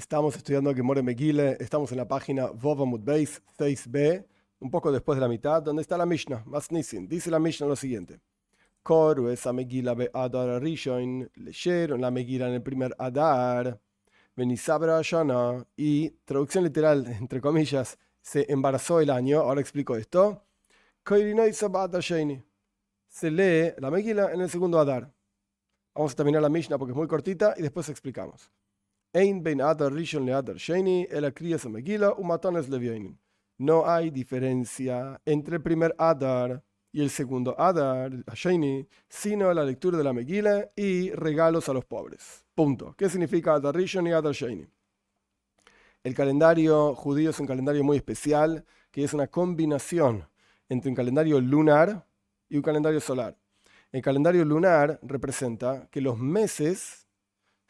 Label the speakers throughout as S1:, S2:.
S1: Estamos estudiando Gemore Megillah, estamos en la página Vov Amud Beis 6b, un poco después de la mitad, donde está la Mishnah, Masnisin. Dice la Mishnah lo siguiente: Koru esa Megillah be Adar Rishon, leyeron la Megillah en el primer Adar, Benisabra Shana, y traducción literal, entre comillas, se embarazó el año. Ahora explico esto. Koirinoisa Adar Sheini. Se lee la Megillah en el segundo Adar. Vamos a terminar la Mishnah porque es muy cortita y después explicamos. Ein bein Adar Rishon le Adar Sheini, el Kriyas Megillah umatones levioinin. No hay diferencia entre el primer Adar y el segundo Adar, Sheini, sino la lectura de la Megillah y regalos a los pobres. Punto. ¿Qué significa Adar Rishon y Adar Sheini? El calendario judío es un calendario muy especial, que es una combinación entre un calendario lunar y un calendario solar. El calendario lunar representa que los meses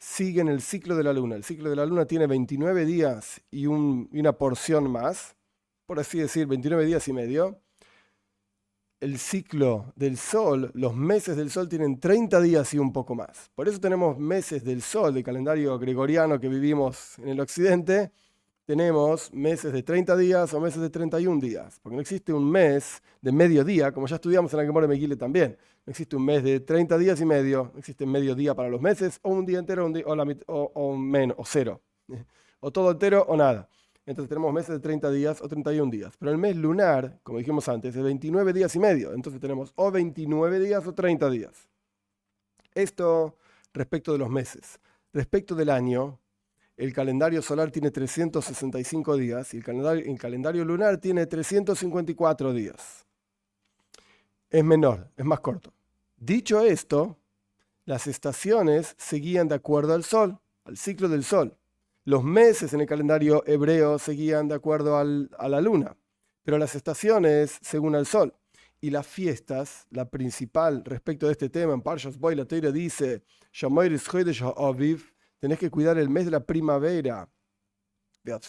S1: siguen el ciclo de la luna. El ciclo de la luna tiene 29 días y una porción más, por así decir, 29 días y medio. El ciclo del sol, los meses del sol tienen 30 días y un poco más. Por eso tenemos meses del sol, del calendario gregoriano que vivimos en el occidente. Tenemos meses de 30 días o meses de 31 días, porque no existe un mes de medio día, como ya estudiamos en la Gemara Megillah también. No existe un mes de 30 días y medio, no existe medio día para los meses, o un día entero o menos, o cero, o todo entero o nada. Entonces tenemos meses de 30 días o 31 días. Pero el mes lunar, como dijimos antes, es de 29 días y medio. Entonces tenemos o 29 días o 30 días. Esto respecto de los meses. Respecto del año, el calendario solar tiene 365 días y el calendario lunar tiene 354 días. Es menor, es más corto. Dicho esto, las estaciones se guían de acuerdo al sol, al ciclo del sol. Los meses en el calendario hebreo se guían de acuerdo a la luna, pero las estaciones según el sol. Y las fiestas, la principal respecto de este tema, en Parshas Bo, la Torá dice, Shamoiris Chodesh HaAviv, tenés que cuidar el mes de la primavera.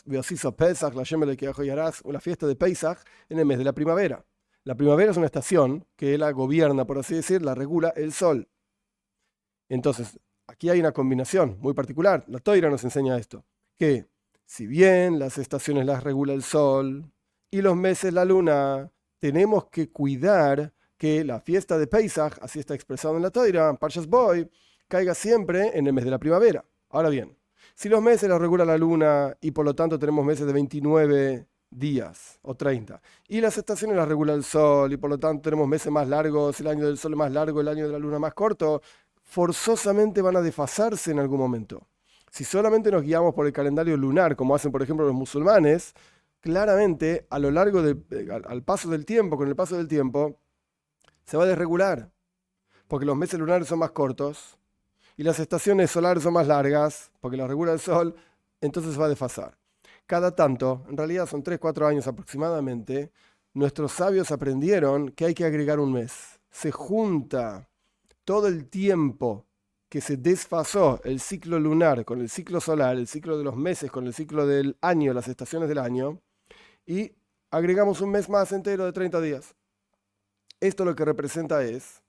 S1: Una fiesta de Pesach en el mes de la primavera. La primavera es una estación que la gobierna, por así decir, la regula el sol. Entonces, aquí hay una combinación muy particular. La Torá nos enseña esto, que si bien las estaciones las regula el sol y los meses la luna, tenemos que cuidar que la fiesta de Pesach, así está expresado en la Torá, en Parshas Bo, caiga siempre en el mes de la primavera. Ahora bien, si los meses los regula la luna y por lo tanto tenemos meses de 29 días o 30, y las estaciones las regula el sol y por lo tanto tenemos meses más largos, el año del sol es más largo, el año de la luna más corto, forzosamente van a desfasarse en algún momento. Si solamente nos guiamos por el calendario lunar, como hacen por ejemplo los musulmanes, claramente a lo largo al paso del tiempo, con el paso del tiempo, se va a desregular, porque los meses lunares son más cortos y las estaciones solares son más largas, porque las regula el sol, entonces se va a desfasar. Cada tanto, en realidad son 3-4 años aproximadamente, nuestros sabios aprendieron que hay que agregar un mes. Se junta todo el tiempo que se desfasó el ciclo lunar con el ciclo solar, el ciclo de los meses con el ciclo del año, las estaciones del año, y agregamos un mes más entero de 30 días. Esto lo que representa es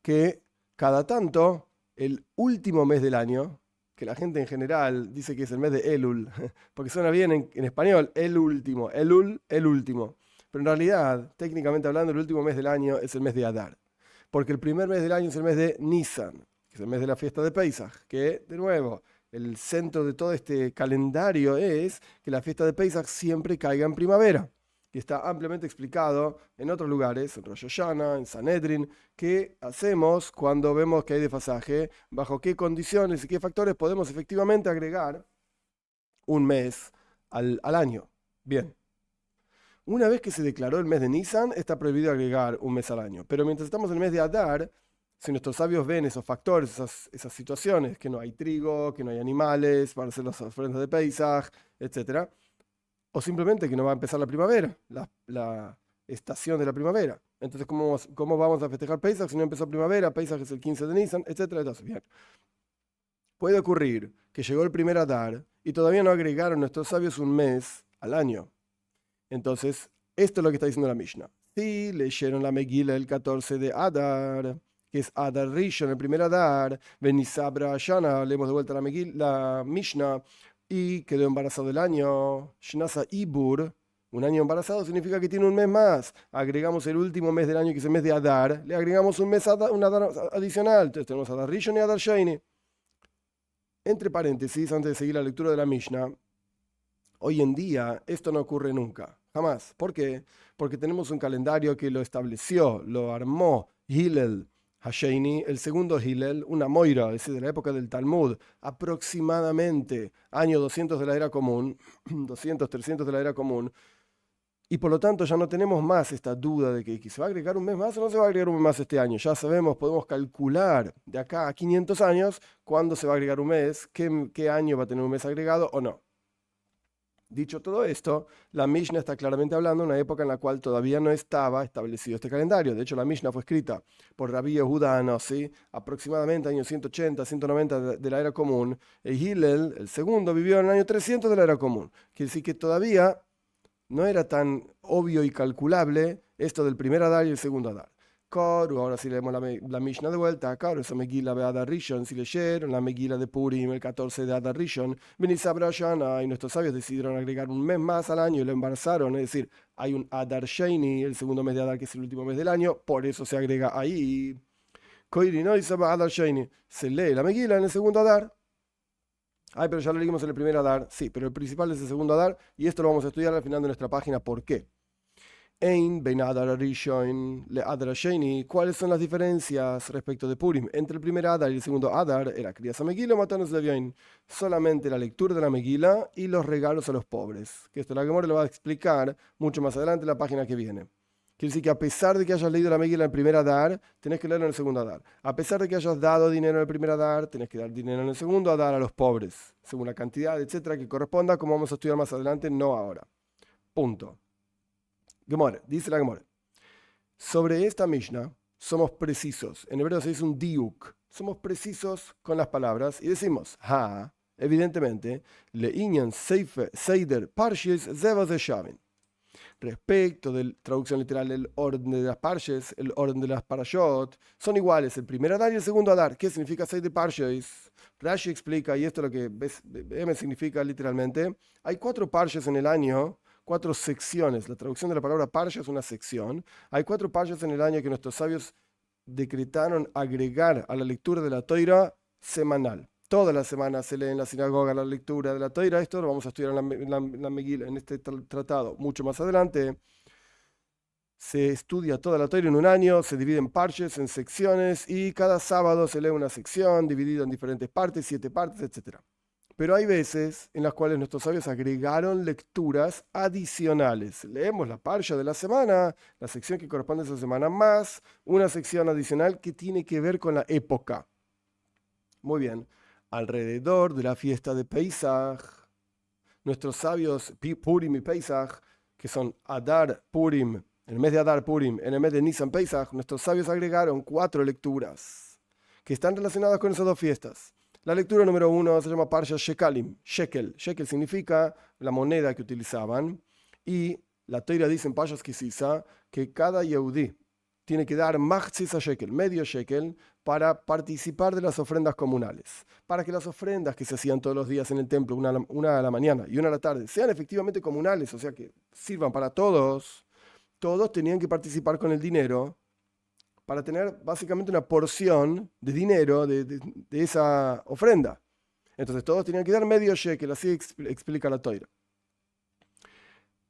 S1: que cada tanto, el último mes del año, que la gente en general dice que es el mes de Elul, porque suena bien en español, el último, Elul, el último. Pero en realidad, técnicamente hablando, el último mes del año es el mes de Adar. Porque el primer mes del año es el mes de Nisan, que es el mes de la fiesta de Pesach, que, de nuevo, el centro de todo este calendario es que la fiesta de Pesach siempre caiga en primavera, que está ampliamente explicado en otros lugares, en Rosh Hashanah, en Sanedrin, qué hacemos cuando vemos que hay desfasaje, bajo qué condiciones y qué factores podemos efectivamente agregar un mes al año. Bien. Una vez que se declaró el mes de Nisan, está prohibido agregar un mes al año. Pero mientras estamos en el mes de Adar, si nuestros sabios ven esos factores, esas situaciones, que no hay trigo, que no hay animales para hacer las ofrendas de Pesach, etc., o simplemente que no va a empezar la primavera, la estación de la primavera. Entonces, ¿cómo vamos a festejar Pesach si no empezó primavera? Pesach es el 15 de Nisan, etc. Entonces, bien. Puede ocurrir que llegó el primer Adar y todavía no agregaron nuestros sabios un mes al año. Entonces, esto es lo que está diciendo la Mishnah. Si leyeron la Megillah el 14 de Adar, que es Adar Rishon, el primer Adar, Benisabra Shana, leemos de vuelta la Mishnah, y quedó embarazado el año. Shnasa Ibur, un año embarazado significa que tiene un mes más. Agregamos el último mes del año, que es el mes de Adar, le agregamos un Adar adicional. Entonces tenemos Adar Rishon y Adar Sheni. Entre paréntesis, antes de seguir la lectura de la Mishnah, hoy en día esto no ocurre nunca, jamás. ¿Por qué? Porque tenemos un calendario que lo estableció, lo armó Hillel Hasheini, el segundo Hillel, una moira, es decir, de la época del Talmud, aproximadamente año 200 de la era común, 200, 300 de la era común, y por lo tanto ya no tenemos más esta duda de que se va a agregar un mes más o no se va a agregar un mes más este año. Ya sabemos, podemos calcular de acá a 500 años cuándo se va a agregar un mes, qué año va a tener un mes agregado o no. Dicho todo esto, la Mishnah está claramente hablando de una época en la cual todavía no estaba establecido este calendario. De hecho, la Mishnah fue escrita por Rabbi Yehuda Anossi, aproximadamente años 180, 190 de la era común. E Hillel, el segundo, vivió en el año 300 de la era común. Quiere decir que todavía no era tan obvio y calculable esto del primer Adar y el segundo Adar. Ahora si leemos la Mishnah de vuelta, claro, esa Megila de Adar Rishon, si leyeron la Megila de Purim, el 14 de Adar Rishon, y nuestros sabios decidieron agregar un mes más al año y lo embarazaron, es decir, hay un Adar Sheni, el segundo mes de Adar, que es el último mes del año, por eso se agrega ahí. Adar Sheni, se lee la Megila en el segundo Adar. Ay, pero ya lo leímos en el primer Adar. Sí, pero el principal es el segundo Adar, y esto lo vamos a estudiar al final de nuestra página. ¿Por qué? ¿Cuáles son las diferencias respecto de Purim entre el primer Adar y el segundo Adar? Era Kriyas Megila, Matanos Leviain. Solamente la lectura de la Megila y los regalos a los pobres. Que esto la Gemara lo va a explicar mucho más adelante en la página que viene. Quiere decir que a pesar de que hayas leído la Megila en el primer Adar, tenés que leerlo en el segundo Adar. A pesar de que hayas dado dinero en el primer Adar, tenés que dar dinero en el segundo Adar a los pobres, según la cantidad, etcétera, que corresponda, como vamos a estudiar más adelante, no ahora. Punto. Gemara, dice la Gemara. Sobre esta Mishnah somos precisos. En hebreo se dice un diuk. Somos precisos con las palabras y decimos, evidentemente, le'inyan seider parshis zevas de shavin. Respecto de la traducción literal, el orden de las parshes, el orden de las parashot, son iguales, el primer Adar y el segundo Adar. ¿Qué significa seider parshis? Rashi explica, y esto es lo que M significa literalmente, hay 4 parshes en el año, 4 secciones. La traducción de la palabra parsha es una sección. Hay 4 parshas en el año que nuestros sabios decretaron agregar a la lectura de la Toira semanal. Toda la semana se lee en la sinagoga la lectura de la Toira. Esto lo vamos a estudiar la Megilá, en este tratado mucho más adelante. Se estudia toda la Toira en un año, se divide en parches, en secciones, y cada sábado se lee una sección dividida en diferentes partes, 7 partes, etc. Pero hay veces en las cuales nuestros sabios agregaron lecturas adicionales. Leemos la parsha de la semana, la sección que corresponde a esa semana, más una sección adicional que tiene que ver con la época. Muy bien. Alrededor de la fiesta de Pesach, nuestros sabios Purim y Pesach, que son Adar Purim, en el mes de Adar Purim, en el mes de Nisan Pesach, nuestros sabios agregaron 4 lecturas que están relacionadas con esas 2 fiestas. La lectura número 1 se llama Parsha Shekalim. Shekel. Shekel significa la moneda que utilizaban. Y la Toira dice en Parshas Kisisa que cada Yehudí tiene que dar machzis a shekel, medio shekel, para participar de las ofrendas comunales. Para que las ofrendas que se hacían todos los días en el templo, una a la mañana y una a la tarde, sean efectivamente comunales, o sea que sirvan para todos, todos tenían que participar con el dinero para tener básicamente una porción de dinero de esa ofrenda. Entonces todos tenían que dar medio shekel, así explica la Toira.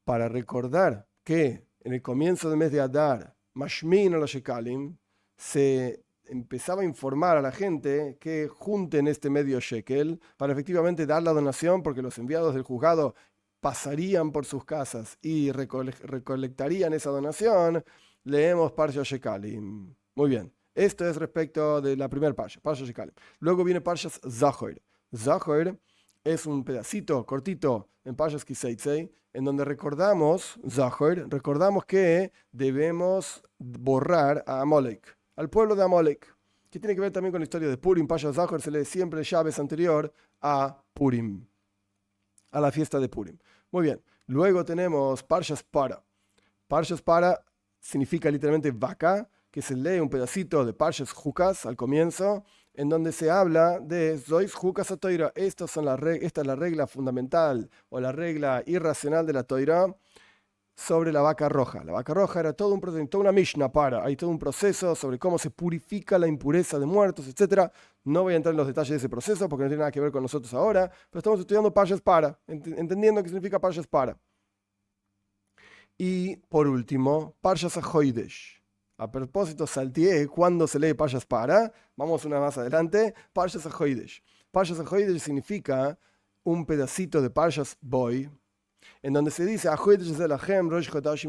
S1: Para recordar que en el comienzo del mes de Adar, Mashmin a la Shekalim, se empezaba a informar a la gente que junten este medio shekel para efectivamente dar la donación, porque los enviados del juzgado pasarían por sus casas y recolectarían esa donación. Leemos Parsha Shekalim. Muy bien. Esto es respecto de la primera Parsha, Parsha Shekalim. Luego viene Parshas Zachor. Zachor es un pedacito cortito en Parshas Kiseitzei, en donde recordamos que debemos borrar a Amalek, al pueblo de Amalek, que tiene que ver también con la historia de Purim. Parshas Zachor se lee siempre llaves anterior a Purim, a la fiesta de Purim. Muy bien. Luego tenemos Parshas Para. Parshas Para significa literalmente vaca, que se lee un pedacito de Parshas Jukas al comienzo, en donde se habla de Zois Jukas a Toira. Esta es la regla fundamental o la regla irracional de la Toira sobre la vaca roja. La vaca roja era todo un proceso, toda una Mishnah hay todo un proceso sobre cómo se purifica la impureza de muertos, etc. No voy a entrar en los detalles de ese proceso porque no tiene nada que ver con nosotros ahora, pero estamos estudiando Parshas Para, entendiendo qué significa Parshas Para. Y por último, Parshas HaChodesh. A propósito, salteé cuando se lee Parshas Para. Vamos una más adelante. Parshas HaChodesh. Parshas HaChodesh significa un pedacito de Parshas Boy, en donde se dice,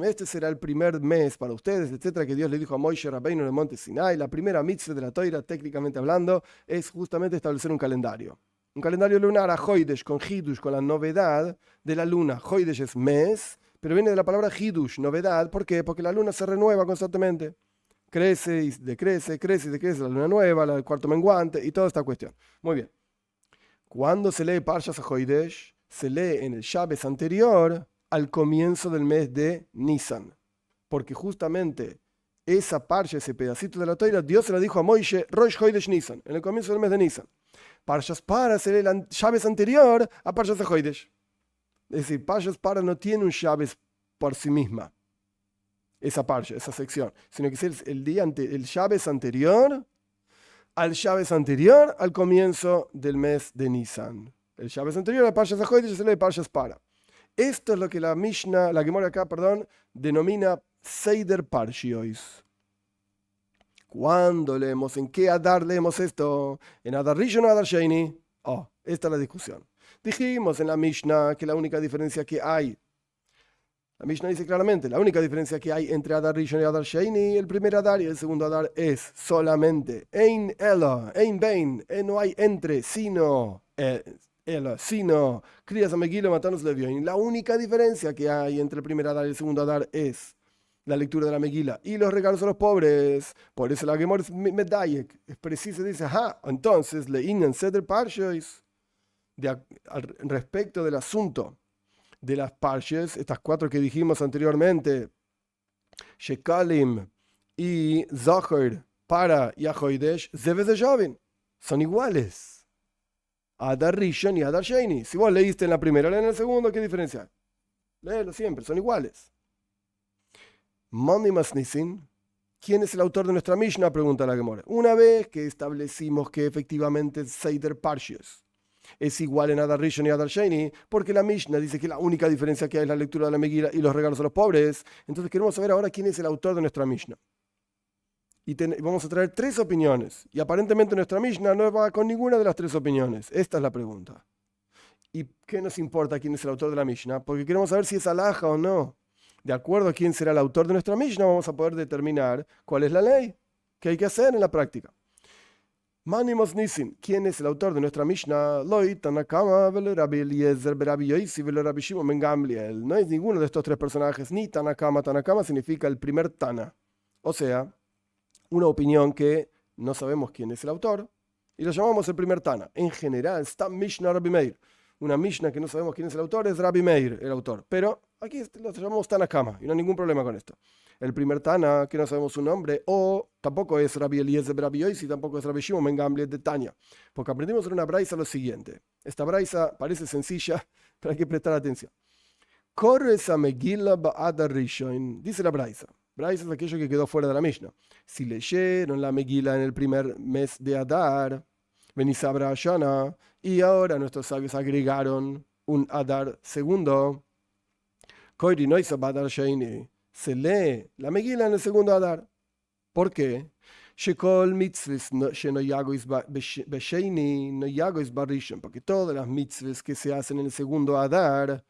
S1: este será el primer mes para ustedes, etcétera, que Dios le dijo a Moishe Rabbeinu en el monte Sinai. La primera mitzvah de la Toira, técnicamente hablando, es justamente establecer un calendario. Un calendario lunar, a Hoidesh, con Hidush, con la novedad de la luna. Hoidesh es mes, pero viene de la palabra Hidush, novedad. ¿Por qué? Porque la luna se renueva constantemente. Crece y decrece, crece y decrece la luna nueva, el cuarto menguante y toda esta cuestión. Muy bien. Cuando se lee Parshas HaChodesh, se lee en el Shabbos anterior al comienzo del mes de Nisan. Porque justamente esa parsha, ese pedacito de la Toira, Dios se la dijo a Moishe, Rosh Chodesh Nisan, en el comienzo del mes de Nisan. Parshas Para se lee el Shabbos anterior a Parshas HaChodesh. Es decir, Parshas Para no tiene un Shabbos por sí misma, esa parsha, esa sección, sino que es el Shabbos anterior al Shabbos anterior al comienzo del mes de Nisan. El Shabbos anterior a Parshas HaChodesh se lee Parshas Para. Esto es lo que la Mishnah, la Gemara acá, denomina Seider Parshiois. ¿Cuándo leemos? ¿En qué Adar leemos esto? ¿En Adar Rishon o Adar Sheini? Esta es la discusión. Dijimos en la Mishnah que la única diferencia que hay, la Mishnah dice claramente, la única diferencia que hay entre Adar Rishon y Adar Sheini, el primer Adar y el segundo Adar, es solamente Ein Ela, Ein Bein, no hay entre, sino crías a Megillah, matanos Levioin. La única diferencia que hay entre el primer Adar y el segundo Adar es la lectura de la Megillah y los regalos a los pobres. Por eso la Gemara es Medayek, es preciso, dice, entonces leínan Seder Parshois, respecto del asunto de las Parshes, estas 4 que dijimos anteriormente, Shekalim y Zachar, Para y Achoidesh, Zevez de Jovin, son iguales. Adar Rishon y Adar Sheini. Si vos leíste en la primera, lee en el segundo, ¿qué diferencia hay? Léelo siempre, son iguales. Mani Masnisin, ¿quién es el autor de nuestra Mishnah? Pregunta la Gemara. Una vez que establecimos que efectivamente Seider Parshios es igual en Adar Rishon y Adar Sheini, porque la Mishnah dice que la única diferencia que hay es la lectura de la Megillah y los regalos a los pobres, entonces queremos saber ahora quién es el autor de nuestra Mishnah. Y vamos a traer 3 opiniones. Y aparentemente nuestra Mishnah no va con ninguna de las 3 opiniones. Esta es la pregunta. ¿Y qué nos importa quién es el autor de la Mishnah? Porque queremos saber si es alhaja o no. De acuerdo a quién será el autor de nuestra Mishnah, vamos a poder determinar cuál es la ley que hay que hacer en la práctica. Manimos Nisin, ¿quién es el autor de nuestra Mishnah? Loi Tanakama, Rabbi Eliezer, Rabbi Yosi, Rabbi Shimon ben Gamliel. No es ninguno de estos 3 personajes, ni Tanakama. Tanakama significa el primer Tana. O sea, una opinión que no sabemos quién es el autor y lo llamamos el primer Tana. En general, está Mishnah Rabbi Meir. Una Mishnah que no sabemos quién es el autor es Rabbi Meir, el autor. Pero aquí lo llamamos Tanakama y no hay ningún problema con esto. El primer Tana, que no sabemos su nombre, o tampoco es Rabbi Eliezer Rabbi Yosi, tampoco es Rabbi Shimon ben Gamliel de Tanya. Porque aprendimos en una braisa lo siguiente. Esta braisa parece sencilla, pero hay que prestar atención. Corres a Megillah ba'adar Rishon, dice la braisa. Braisa es aquello que quedó fuera de la Mishnah. Si leyeron la Megillah en el primer mes de Adar, Benisabra Shana, y ahora nuestros sabios agregaron un Adar segundo, Koiri Noisa Badar Sheini, se lee la Megillah en el segundo Adar. ¿Por qué? Shekol mitzvahs shenoyagois besheini noyagois barishon, porque todas las mitzvahs que se hacen en el segundo Adar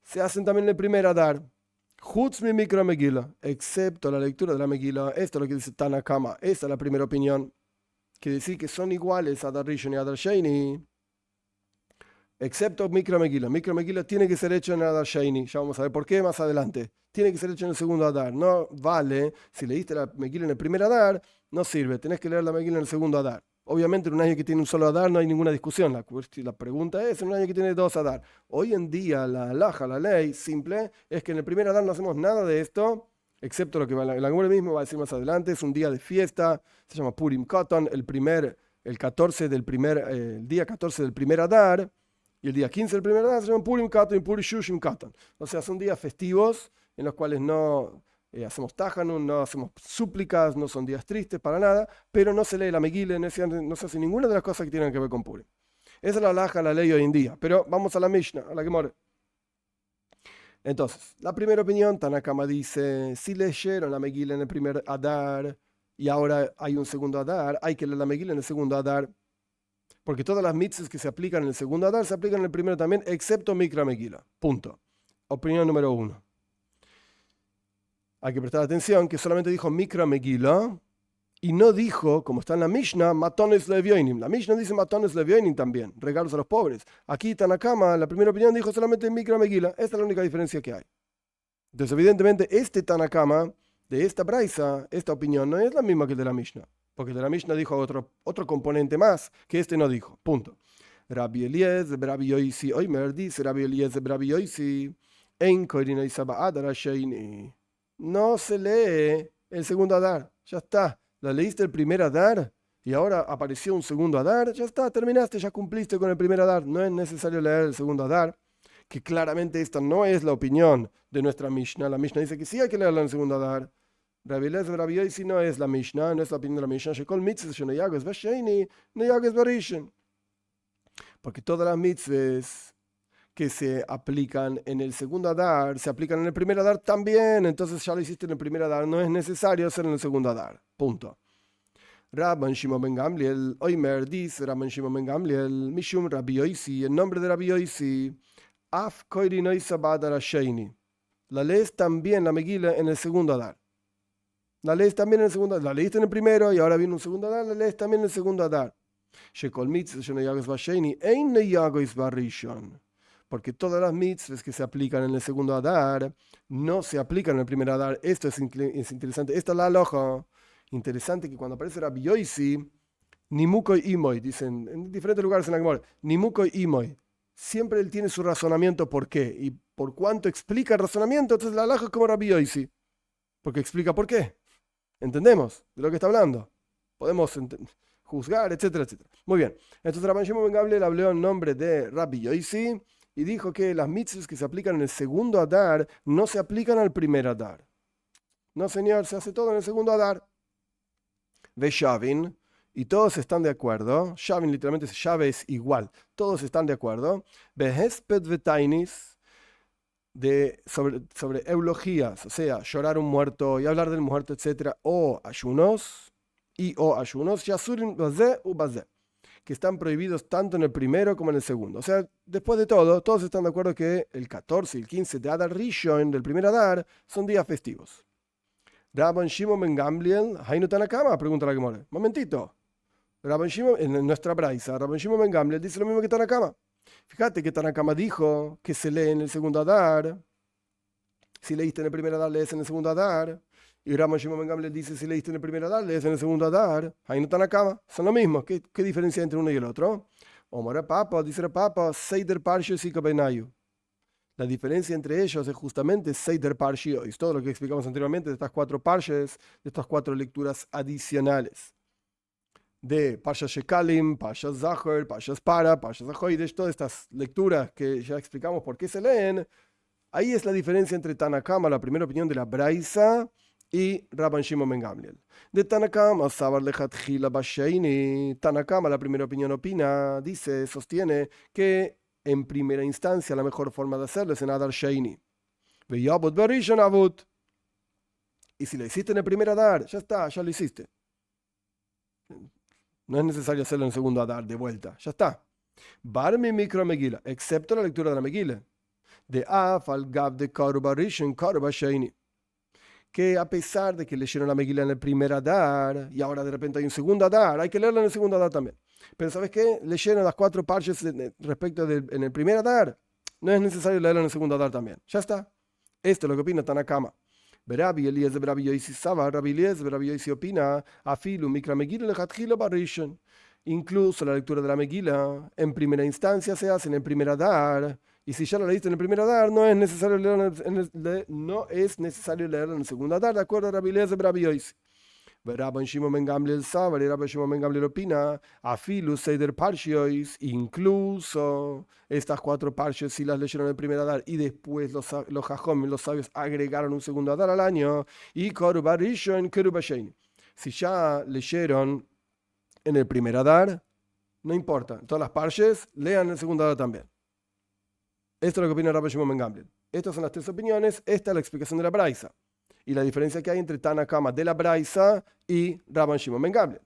S1: se hacen también en el primer Adar. Chutz mi mikra Megillah, excepto la lectura de la Megillah. Esto es lo que dice Tanakama. Esta es la primera opinión. Que decir que son iguales Adar Rishon y Adar Sheini, excepto Mikra Megillah. Mikra Megillah tiene que ser hecho en Adar Sheini. Ya vamos a ver por qué más adelante. Tiene que ser hecho en el segundo Adar. No vale, si leíste la Megillah en el primer Adar, no sirve. Tenés que leer la Megillah en el segundo Adar. Obviamente en un año que tiene un solo Adar no hay ninguna discusión. La pregunta es en un año que tiene 2 Adar. Hoy en día la halajá, la ley simple, es que en el primer Adar no hacemos nada de esto, excepto lo que el Gemara mismo va a decir más adelante. Es un día de fiesta, se llama Purim Katan, el primer el día 14 del primer Adar y el día 15 del primer Adar se llaman Purim Katan y Purim Shushim Katan. O sea, son días festivos en los cuales no hacemos Tajanun, no hacemos súplicas, no son días tristes para nada, pero no se lee la Megillah, no se hace ninguna de las cosas que tienen que ver con Purim. Esa es la halajá, la ley hoy en día. Pero vamos a la Mishnah, a la Gemara. Entonces, la primera opinión, Tanakama dice, si leyeron la Megillah en el primer Adar y ahora hay un segundo Adar, hay que leer la Megillah en el segundo Adar, porque todas las mitzvahs que se aplican en el segundo Adar se aplican en el primero también, excepto Mikra Megillah. Punto. Opinión número 1. Hay que prestar atención que solamente dijo Mikra Megillah y no dijo, como está en la Mishnah, Matones Levioinim. La Mishnah dice Matones Levioinim también, regalos a los pobres. Aquí Tanakama, la primera opinión, dijo solamente Mikra Megillah. Esta es la única diferencia que hay. Entonces, evidentemente, este Tanakama de esta braisa, esta opinión, no es la misma que el de la Mishnah. Porque el de la Mishnah dijo otro componente más que este no dijo. Punto. Rabbi Eliezer, Rabbi Yoisi, Oimer dice Rabbi Eliezer, Rabbi Yoisi, En Koirino Isaba Adar Hasheini. No se lee el segundo Adar. Ya está. La leíste el primer Adar y ahora apareció un segundo Adar. Ya está, terminaste, ya cumpliste con el primer Adar. No es necesario leer el segundo Adar. Que claramente esta no es la opinión de nuestra Mishnah. La Mishnah dice que sí hay que leerla en el segundo Adar. Rabbi Eliezer, Rabbi Yoisi no es la Mishnah, no es la opinión de la Mishnah. Shekol mitzvah sheno yages v'sheini, no yages v'rishon. Porque todas las mitzvahs que se aplican en el segundo Adar, se aplican en el primer Adar también, entonces ya lo hiciste en el primer Adar, no es necesario hacerlo en el segundo Adar. Punto. Rabban Shimon ben Gamliel, Oimer dice Rabban Shimon ben Gamliel, Mishum Rabbi Yoisi, en nombre de Rabbi Yoisi, Af koiri noisa ba'adar hasheini. La lees también la Megillah en el segundo Adar. La lees también en el segundo Adar. La leíste en el primero y ahora viene un segundo Adar, la lees también en el segundo Adar. Shekol mitzvah sheno yages v'sheini, ein ne yages v'rishon. Porque todas las mitzvahs que se aplican en el segundo Adar no se aplican en el primer Adar. Esto es interesante. Esta es la aloja. Interesante que cuando aparece Rabbi Yoisi, Nimukoy Imoy, dicen en diferentes lugares en la Gemara, Nimukoy Imoy. Siempre él tiene su razonamiento por qué. Y por cuánto explica el razonamiento, entonces la aloja es como Rabbi Yoisi. Porque explica por qué. ¿Entendemos de lo que está hablando? Podemos juzgar, etcétera, etcétera. Muy bien. Entonces Rabban Shimon ben Gamliel habló en nombre de Rabbi Yoisi y dijo que las mitzvahs que se aplican en el segundo Adar no se aplican al primer Adar. No, señor, se hace todo en el segundo Adar. Ve Shavin, y todos están de acuerdo. Shavin literalmente Shave es igual. Todos están de acuerdo. Ve Hesped Vetainis, sobre eulogías, o sea, llorar un muerto y hablar del muerto, etc. O ayunos, Yasurin Bazé u Bazé, que están prohibidos tanto en el primero como en el segundo. O sea, después de todo, todos están de acuerdo que el 14 y el 15 de Adar Rishon, del primer Adar, son días festivos. Rabban Shimon ben Gamliel, Hainu Tanakama, pregunta la Gemara. Momentito. Rabban Shimon, en nuestra braisa, Rabban Shimon ben Gamliel dice lo mismo que Tanakama. Fíjate que Tanakama dijo que se lee en el segundo Adar. Si leíste en el primer Adar, lees en el segundo Adar. Y Rabban Shimon ben Gamliel dice, si leíste en el primer Adar, lees en el segundo Adar. Ahí no están acá, son lo mismo. ¿Qué diferencia entre uno y el otro? Omar Papa, dice el Papa, Seider Parshio y Kabenayu. La diferencia entre ellos es justamente Seider Parshio, y todo lo que explicamos anteriormente de estas 4 parshes, de estas 4 lecturas adicionales. De Parshas Shekalim, Parshas Zachor, Parshas Para, Parshas Ajoidesh, todas estas lecturas que ya explicamos por qué se leen. Ahí es la diferencia entre Tanakama, la primera opinión de la Braisa, y Rabban Shimon ben Gamliel. De Tanakama, Sabar Lechatchila Basheini. Tanakama, la primera opinión, opina, dice, sostiene que en primera instancia la mejor forma de hacerlo es en Adar Sheini. Veyabot Berishon Avut. Y si lo hiciste en el primer Adar, ya está, ya lo hiciste. No es necesario hacerlo en el segundo Adar, de vuelta, ya está. Barmi Mikra Megillah, excepto la lectura de la Megillah. De Af al Gab de Karuba Rishon, Karuba Sheini. Que a pesar de que leyeron la Megillah en el primer Adar y ahora de repente hay un segundo Adar, hay que leerla en el segundo Adar también. Pero ¿sabes qué? Leyeron las 4 parches respecto en el primer Adar, no es necesario leerla en el segundo Adar también. Ya está. Esto es lo que opina Tanakama. Rabbi Eliezer, Rabbi Yoisi Saba, Rabbi Eliezer, Rabbi Yoisi opina, Afilu Mikra Megillah lechatchila barishon. Incluso la lectura de la Megillah en primera instancia se hace en el primer Adar. Y si ya lo leíste en el primer Adar, no es necesario leerlo en el segundo Adar, de acuerdo a Rabbi Eliezer y Rabbi Yoisi. Rabban Shimon ben Gamliel Sabar y Rabban Shimon ben Gamliel opina, Afilu Seider Parshiois, incluso estas 4 Parshios si las leyeron el primer Adar y después los Jajom, los sabios, agregaron un segundo Adar al año, y Koruba Rishon, Koruba Sheini. Si ya leyeron en el primer Adar, no importa, en todas las Parshios, lean el segundo Adar también. Esto es lo que opina Rabban Shimon ben Gamliel. Estas son las 3 opiniones, esta es la explicación de la Braisa. Y la diferencia que hay entre Tana Kama de la Braisa y Rabban Shimon ben Gamliel.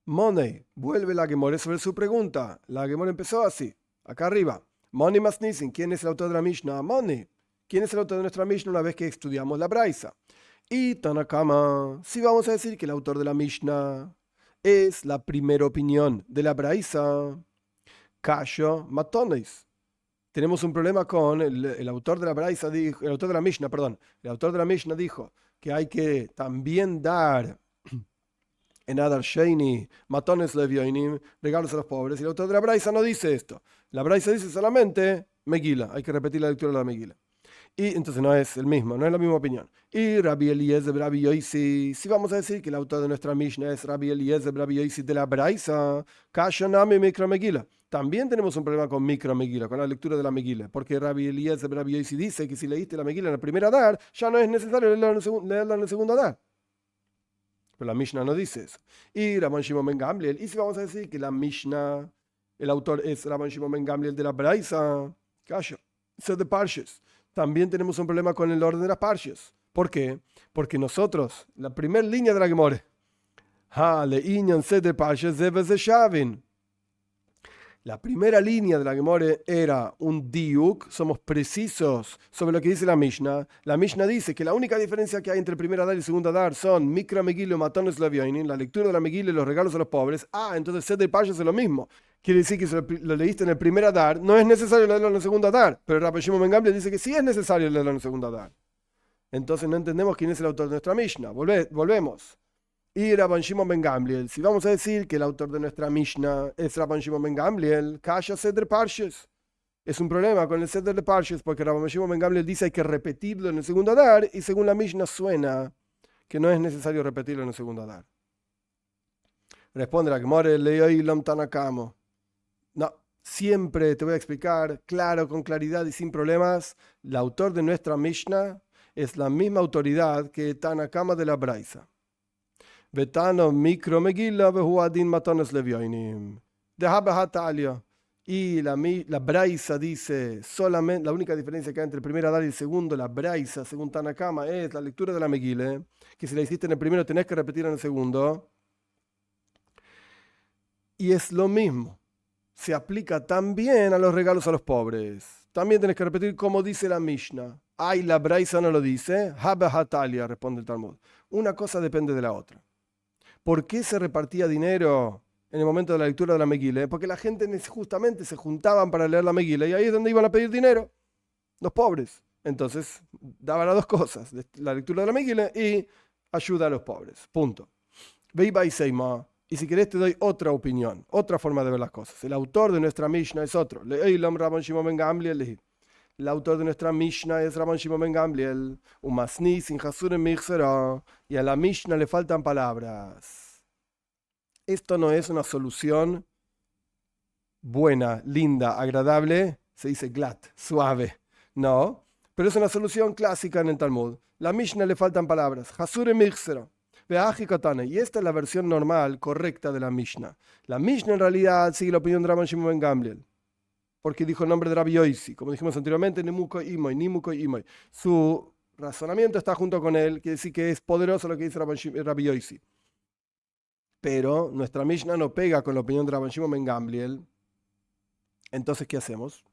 S1: Money, vuelve la Gemore sobre su pregunta. La Gemore empezó así, acá arriba. Money Masnisin, ¿quién es el autor de la Mishnah? Money, ¿quién es el autor de nuestra Mishnah una vez que estudiamos la Braisa? Y Tana Kama, si vamos a decir que el autor de la Mishnah es la primera opinión de la Braisa, Kasho Matones. Tenemos un problema con el autor de la Braisa, el autor de la Mishnah, perdón. El autor de la Mishnah dijo que hay que también dar en Adar Sheini, matones levioinim, regalos a los pobres. Y el autor de la Braisa no dice esto. La Braisa dice solamente Megila. Hay que repetir la lectura de la Megila. Y entonces no es el mismo, no es la misma opinión. Y Rabbi Eliezer Rabbi Yoisi, si vamos a decir que el autor de nuestra Mishnah es Rabbi Eliezer Rabbi Yoisi de la Braisa, Kashonami Mikra Megila. También tenemos un problema con Mikra Megila, con la lectura de la Megila, porque Rabbi Eliezer Rabbi Yoisi dice que si leíste la Megila en el primer Adar, ya no es necesario leerla en el segundo Adar. Pero la Mishnah no dice eso. Y Rabban Shimon ben Gamliel, y si vamos a decir que la Mishnah, el autor es Rabban Shimon ben Gamliel de la Braisa, Kasho, de Parshas. También tenemos un problema con el orden de las Parshas. ¿Por qué? Porque nosotros, la primera línea de la Gemore, la primera línea de la Gemore era un diuk, somos precisos sobre lo que dice la Mishnah. La Mishnah dice que la única diferencia que hay entre el primer Adar y el segundo Adar son Mikra Megillah y Matones Levioinin, la lectura de la Megillah y los regalos a los pobres. Entonces Sed de Parshas es lo mismo. Quiere decir que si lo leíste en el primer Adar, no es necesario leerlo en el segundo Adar. Pero Rabbi Shimon ben Gamliel dice que sí es necesario leerlo en el segundo Adar. Entonces no entendemos quién es el autor de nuestra Mishnah. Volvemos. Y Rabban Shimon ben Gamliel, si vamos a decir que el autor de nuestra Mishnah es Rabban Shimon ben Gamliel, Kasha Seder Parshas. Es un problema con el Seder de Parshas porque Rabban Shimon ben Gamliel dice que hay que repetirlo en el segundo Adar y según la Mishnah suena que no es necesario repetirlo en el segundo Adar. Responde la Gemore, Leoilam Tanakamo. No, siempre te voy a explicar claro, con claridad y sin problemas. El autor de nuestra Mishnah es la misma autoridad que Tanakama de la Braisa. Betano Mikro Megillah Behuadin Matones Levioinim. Deja Talia. Y la Braisa dice solamente, la única diferencia que hay entre el primer Adar y el segundo, la Braisa, según Tanakama, es la lectura de la Megillah, que si la hiciste en el primero tenés que repetir en el segundo. Y es lo mismo. Se aplica también a los regalos a los pobres. También tenés que repetir como dice la Mishnah. La Braisa no lo dice. Habe Hatalia, responde el Talmud. Una cosa depende de la otra. ¿Por qué se repartía dinero en el momento de la lectura de la Megillah? Porque la gente justamente se juntaban para leer la Megillah y ahí es donde iban a pedir dinero, los pobres. Entonces, daban las dos cosas, la lectura de la Megillah y ayuda a los pobres. Punto. Y si querés te doy otra opinión, otra forma de ver las cosas. El autor de nuestra Mishnah es otro. El autor de nuestra Mishnah es Rabban Shimon ben Gamliel. Y a la Mishnah le faltan palabras. Esto no es una solución buena, linda, agradable. Se dice glat, suave. No, pero es una solución clásica en el Talmud. La Mishnah le faltan palabras. Y esta es la versión normal, correcta de la Mishnah. La Mishnah en realidad sigue la opinión de Rabban Shimon ben Gamliel. Porque dijo el nombre de Rabbi Yoisi, como dijimos anteriormente, Nimuko Imoy. Su razonamiento está junto con él, quiere decir que es poderoso lo que dice Rabbi Yoisi. Pero nuestra Mishnah no pega con la opinión de Rabban Shimon ben Gamliel. Entonces, ¿qué hacemos?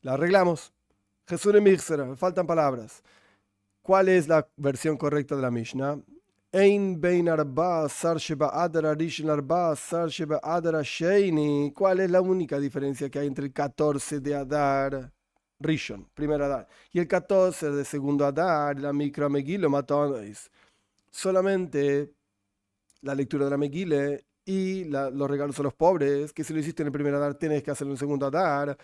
S1: La arreglamos. Jesús me faltan palabras. ¿Cuál es la versión correcta de la Mishnah? ¿Cuál es la única diferencia que hay entre el 14 de Adar, Rishon, primer Adar, y el 14 de segundo Adar, la Mikra Megillah Matones? Solamente la lectura de la Megillah y los regalos a los pobres, que si lo hiciste en el primer Adar, tienes que hacerlo en el segundo Adar.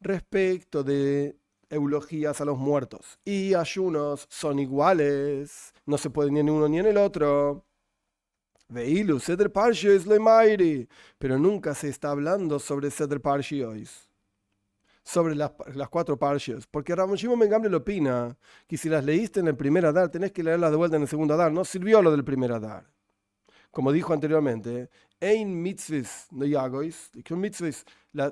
S1: Respecto de eulogías a los muertos y ayunos son iguales, no se puede ni en uno ni en el otro. Veilu, Seder Parshiois Lemairi, pero nunca se está hablando sobre Seder Parshiois, sobre las cuatro Parshios, porque Rabban Shimon ben Gamliel opina que si las leíste en el primer Adar, tenés que leerlas de vuelta en el segundo Adar, no sirvió lo del primer Adar. Como dijo anteriormente, Ein mitzvahs no yagois,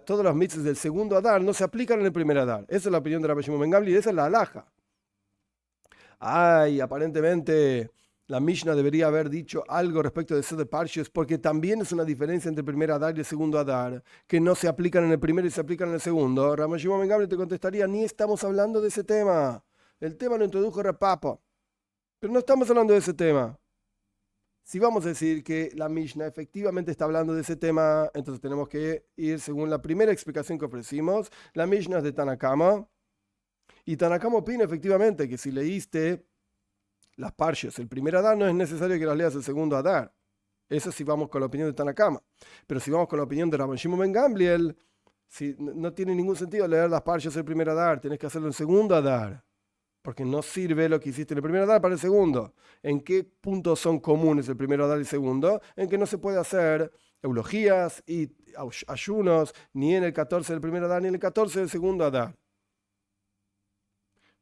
S1: todos los mitzvahs del segundo Adar no se aplican en el primer Adar. Esa es la opinión de Rabban Shimon ben Gamliel y esa es la halajá. Ay, aparentemente la Mishnah debería haber dicho algo respecto de Seder Parshiyos, porque también es una diferencia entre el primer Adar y el segundo Adar, que no se aplican en el primero y se aplican en el segundo. Rabban Shimon ben Gamliel te contestaría, ni estamos hablando de ese tema. El tema lo introdujo Rapapo, pero no estamos hablando de ese tema. Si vamos a decir que la Mishnah efectivamente está hablando de ese tema, entonces tenemos que ir según la primera explicación que ofrecimos. La Mishnah es de Tanakama, y Tanakama opina efectivamente que si leíste las Parshios el primer Adar, no es necesario que las leas el segundo Adar. Eso si vamos con la opinión de Tanakama. Pero si vamos con la opinión de Rabban Shimon ben Gamliel, si, no tiene ningún sentido leer las Parshios el primer Adar, tenés que hacerlo en segundo Adar. Porque no sirve lo que hiciste en el primer Adar para el segundo. ¿En qué puntos son comunes el primer Adar y el segundo? En que no se puede hacer eulogías y ayunos ni en el 14 del primer Adar ni en el 14 del segundo Adar.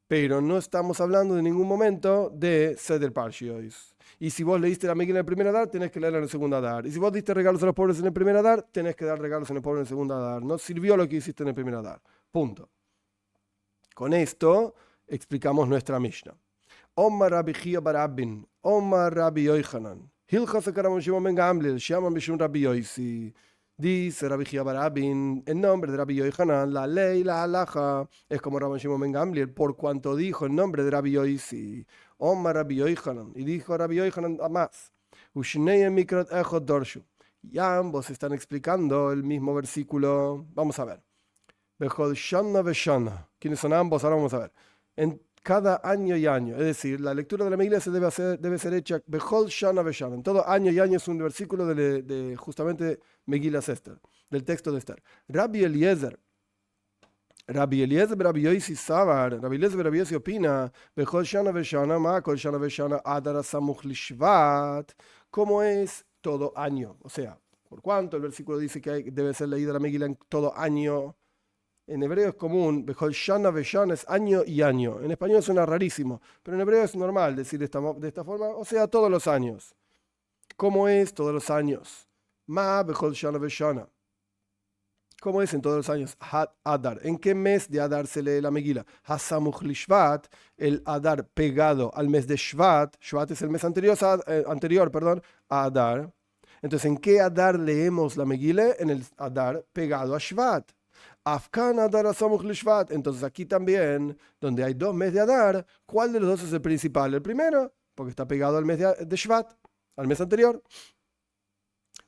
S1: Pero no estamos hablando en ningún momento de Seder Parshiois. Y si vos leíste la Megilá en el primer Adar, tenés que leerla en el segundo Adar. Y si vos diste regalos a los pobres en el primer Adar, tenés que dar regalos en el pobre en el segundo Adar. No sirvió lo que hiciste en el primer Adar. Punto. Con esto explicamos nuestra Mishnah. Omar Rabbi Chia bar Abin, Omar Rabbi Yochanan, Hilchas Rabban Shimon ben Gamliel, Shaman Bishum Rabbi Yoisi. Dice Rabbi Chia bar Abin, en nombre de Rabbi Yochanan, la ley, la halaja, es como Rabban Shimon ben Gamliel, por cuanto dijo en nombre de Rabbi Yoisi. Omar Rabbi Yochanan, y dijo Rabbi Yochanan a más. Ushneim mikrat echot dorshu. Y ambos están explicando el mismo versículo. Vamos a ver. Bechol shana veshana. ¿Quiénes son ambos? Ahora vamos a ver. En cada año y año, es decir, la lectura de la Megilá se debe ser hecha Bechol shana veshana. En todo año y año es un versículo de justamente Megillas Esther, del texto de Esther. Rabbi Eliezer Rabbi Yosi Savar, Rabbi Yosi opina, Bechol shana veshana, ma kol shana veshana adar samuch lishvat, como es todo año. O sea, por cuanto el versículo dice que debe ser leída la Megilá en todo año. En hebreo es común, Bechol shana veshana es año y año. En español suena rarísimo, pero en hebreo es normal decir de esta forma, o sea, todos los años. ¿Cómo es todos los años? Ma Bechol shana veshana. ¿Cómo es en todos los años? Adar. ¿En qué mes de Adar se lee la Megilá? Hasamuch lishvat, el Adar pegado al mes de Shvat. Shvat es el mes anterior, a Adar. Entonces, ¿en qué Adar leemos la Megilá? En el Adar pegado a Shvat. Afkan Adar Hasamuch lishvat. Entonces, aquí también, donde hay dos meses de Adar, ¿cuál de los dos es el principal? El primero, porque está pegado al mes de Shvat, al mes anterior.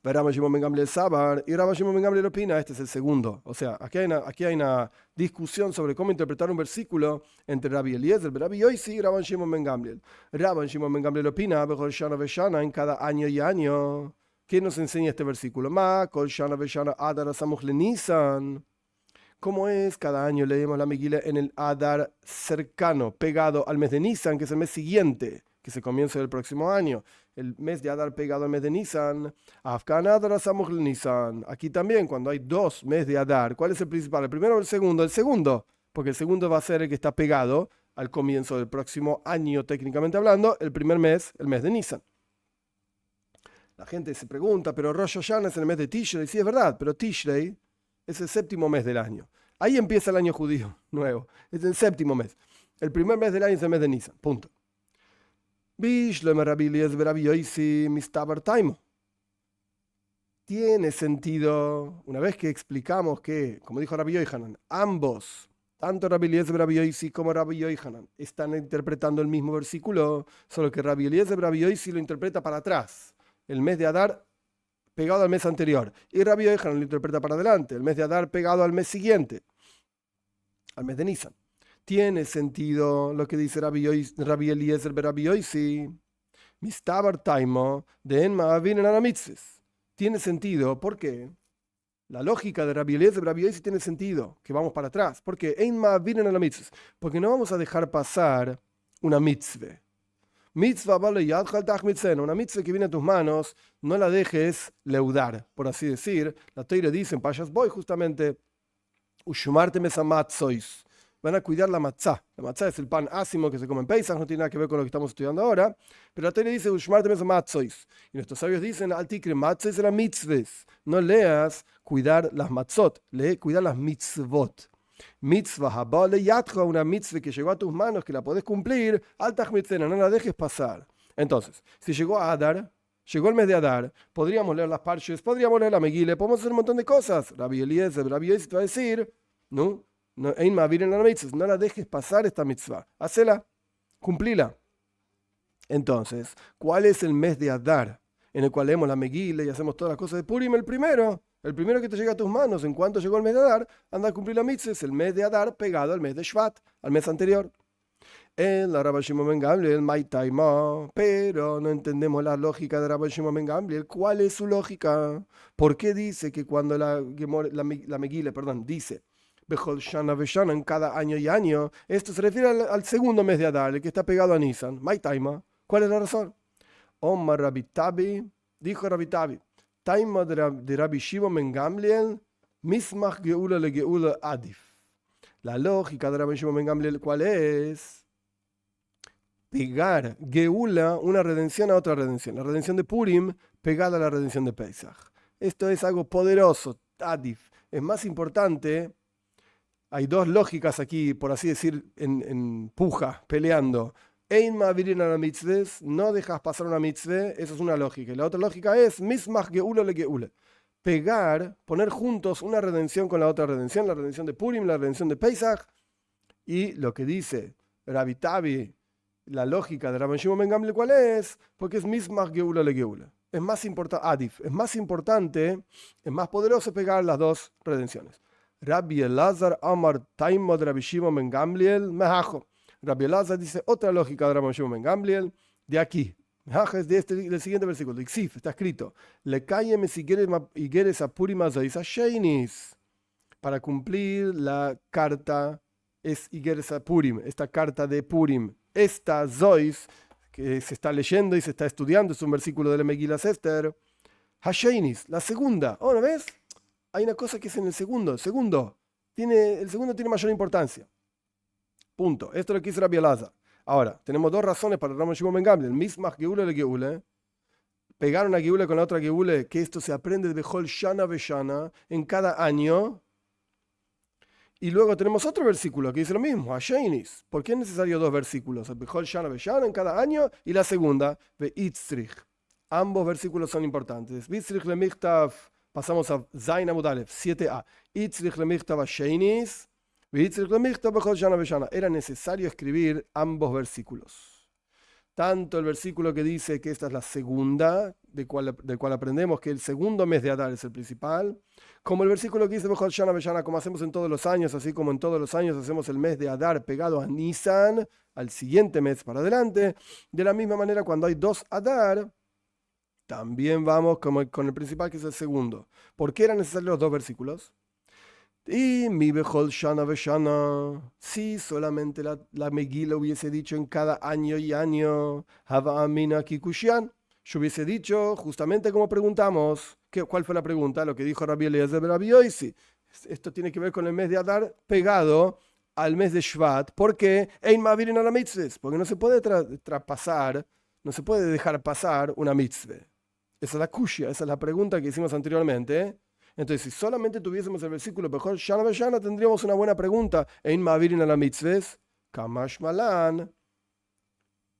S1: Rabban Shimon ben Gamliel Sabar, y Rabban Shimon ben Gamliel opina, este es el segundo. O sea, aquí hay una discusión sobre cómo interpretar un versículo entre Rabbi Eliezer, Rabbi Yosi y Rabban Shimon ben Gamliel. Rabban Shimon ben Gamliel opina, Bechol shana veshana, en cada año y año. ¿Qué nos enseña este versículo? Ma, kol shana veshana adar hasamuch lenisan. ¿Cómo es? Cada año leemos la Megilá en el Adar cercano, pegado al mes de Nisan, que es el mes siguiente, que se comienza el próximo año. El mes de Adar pegado al mes de Nisan. Afkan Adar Hasamuch Nisan. Aquí también, cuando hay dos meses de Adar, ¿cuál es el principal? ¿El primero o el segundo? El segundo, porque el segundo va a ser el que está pegado al comienzo del próximo año, técnicamente hablando, el primer mes, el mes de Nisan. La gente se pregunta, pero Rosh Hashanah es en el mes de Tishrei. Sí, es verdad, pero Tishrei es el séptimo mes del año. Ahí empieza el año judío nuevo. Es el séptimo mes. El primer mes del año es el mes de Nisan. Punto. Tiene sentido, una vez que explicamos que, como dijo Rabbi Yochanan, ambos, tanto Rabbi Eliezer Rabbi Yosi como Rabbi Yochanan, están interpretando el mismo versículo, solo que Rabbi Eliezer Rabbi Yosi lo interpreta para atrás. El mes de Adar pegado al mes anterior. Y Rabbi Yochanan lo interpreta para adelante, el mes de Adar pegado al mes siguiente, al mes de Nisan. Tiene sentido lo que dice Rabbi Eliezer Rabbi Yosi. Mistabar taimo de enma avinen anamitzes. Tiene sentido, ¿por qué? La lógica de Rabbi Eliezer, Rabbi Yossi tiene sentido, que vamos para atrás. Porque vienen a la mitzvah. Porque no vamos a dejar pasar una mitzvah. Mitzvah vale yadchal tach mitzvah. Una mitzvah que viene a tus manos, no la dejes leudar, por así decir. La Teire dice en Pashas Boy justamente, Ushumarte mesamatzois. Van a cuidar la matzá. La matzá es el pan ácimo que se come en Pesach, no tiene nada que ver con lo que estamos estudiando ahora. Pero la Teire dice, Ushumarte mesamatzois. Y nuestros sabios dicen, Altikre matzos era mitzvahs. No leas cuidar las matzot, lee cuidar las mitzvot. Mitzvah habale yatcha, una mitzvah que llegó a tus manos, que la podés cumplir, altach mitzvah, no la dejes pasar. Entonces, si llegó a Adar, llegó el mes de Adar, podríamos leer las parches, podríamos leer la Megile, podemos hacer un montón de cosas. Rabbi Eliezer, Rabbi Yossi te va a decir, no la dejes pasar esta mitzvah, hacela, cumplila. Entonces, ¿cuál es el mes de Adar en el cual leemos la Megile y hacemos todas las cosas de Purim? El primero que te llega a tus manos. En cuanto llegó el mes de Adar, anda a cumplir la mitzvah. Es el mes de Adar pegado al mes de Shvat, al mes anterior. En la Rabbi Shimon ben Gamliel, pero no entendemos la lógica de Rabbi Shimon ben Gamliel. ¿Cuál es su lógica? ¿Por qué dice que cuando la Megile, dice Bechol Shana Veshana, en cada año y año, esto se refiere al segundo mes de Adar, el que está pegado a Nisan? ¿Cuál es la razón? Omar Rabbi Tabi, dijo Rabbi Tabi, Taima de Rabbi Shimon ben Gamliel, Mismach Geula le Geula Adif. La lógica de Rabbi Shimon ben Gamliel, ¿cuál es? Pegar Geula, una redención a otra redención. La redención de Purim pegada a la redención de Pesach. Esto es algo poderoso, Adif. Es más importante. Hay dos lógicas aquí, por así decir, en puja, peleando. No dejas pasar una mitzvah, eso es una lógica. Y la otra lógica es mismach geula le geula. Pegar, poner juntos una redención con la otra redención, la redención de Purim, la redención de Pesach. Y lo que dice Rabbi Tabi, la lógica de Rabbi Shimon ben Gamliel, ¿cuál es? Porque es mismach geula le geula. Es más importante, Adif, es más importante, es más poderoso pegar las dos redenciones. Rabbi Elazar Amar Taimod Rabbi Shimon ben Gamliel Mehajo. Rabbi Elazar dice otra lógica de Rabbi Shimon ben Gamliel de aquí. Es del siguiente versículo. Ixif, está escrito. Le kayem igeres apurim azois asheinis. Para cumplir la carta es igeres apurim, esta carta de Purim. Esta zois que se está leyendo y se está estudiando es un versículo de la Megillas Esther. Hasheinis, la segunda. ¿Oh, no ves? Hay una cosa que es en el segundo. El segundo tiene mayor importancia. Punto. Esto es lo que dice Rabbi Elazar. Ahora, tenemos dos razones para Rabbi Shimon ben Gamliel. Mismach geula le geula. Pegar una geula con la otra geula, que esto se aprende de Bechol Shana Veshana en cada año. Y luego tenemos otro versículo que dice lo mismo, Asheinis. ¿Por qué es necesario dos versículos? El Bechol Shana Veshana en cada año y la segunda, Veitzrich. Ambos versículos son importantes. Veitzrich le michtav. Pasamos a Zayin Amud Aleph, 7a. Itzrich lemichtav asheinis, v'itzrich lemichtav bechol shana veshana. Era necesario escribir ambos versículos. Tanto el versículo que dice que esta es la segunda, del cual aprendemos que el segundo mes de Adar es el principal, como el versículo que dice bechol shana veshana, como hacemos en todos los años, así como en todos los años hacemos el mes de Adar pegado a Nisan, al siguiente mes para adelante. De la misma manera, cuando hay dos Adar, también vamos con el principal, que es el segundo. ¿Por qué eran necesarios los dos versículos? Y mi bechol shana veshana, si solamente la Megila hubiese dicho en cada año y año, hava amina kikushian, yo hubiese dicho justamente como preguntamos. ¿Cuál fue la pregunta? Lo que dijo Rabbi Eliezer Rabbi Yossi. Esto tiene que ver con el mes de Adar pegado al mes de Shvat. ¿Por qué? Ein ma'avirin ala mitzvahs. Porque no se puede traspasar, no se puede dejar pasar una mitzvah. Esa es la kushia, esa es la pregunta que hicimos anteriormente. Entonces, si solamente tuviésemos el versículo Bechol Shana Veshana, tendríamos una buena pregunta. Ein ma'avirin ala mitzvahs, kamash malan.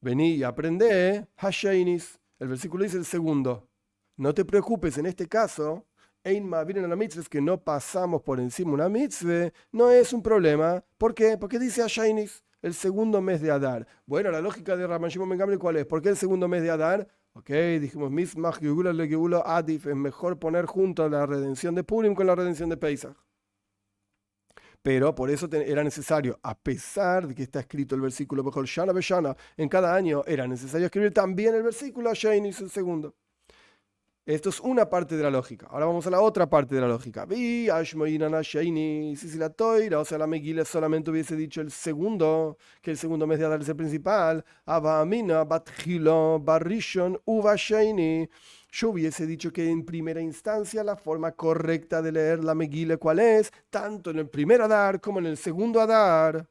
S1: Vení y aprende Hasheinis. El versículo dice el segundo. No te preocupes, en este caso, Ein ma'avirin ala mitzvahs, que no pasamos por encima una mitzvah, no es un problema. ¿Por qué? Porque dice Hasheinis, el segundo mes de Adar. Bueno, la lógica de Rabbi Shimon ben Gamliel, ¿cuál es? ¿Por qué el segundo mes de Adar? Ok, dijimos, Mismach geula le geula adif, es mejor poner junto la redención de Purim con la redención de Pesach. Pero por eso era necesario, a pesar de que está escrito el versículo Bechol Shana Veshana en cada año, era necesario escribir también el versículo Asheinis, el segundo. Esto es una parte de la lógica. Ahora vamos a la otra parte de la lógica. Si la toira, o sea, la Megilá solamente hubiese dicho el segundo, que el segundo mes de Adar es el principal, Abamina, Batjilo, Barrishon, Uva Sheini. Yo hubiese dicho que en primera instancia la forma correcta de leer la Megilá, ¿cuál es? Tanto en el primer Adar como en el segundo Adar.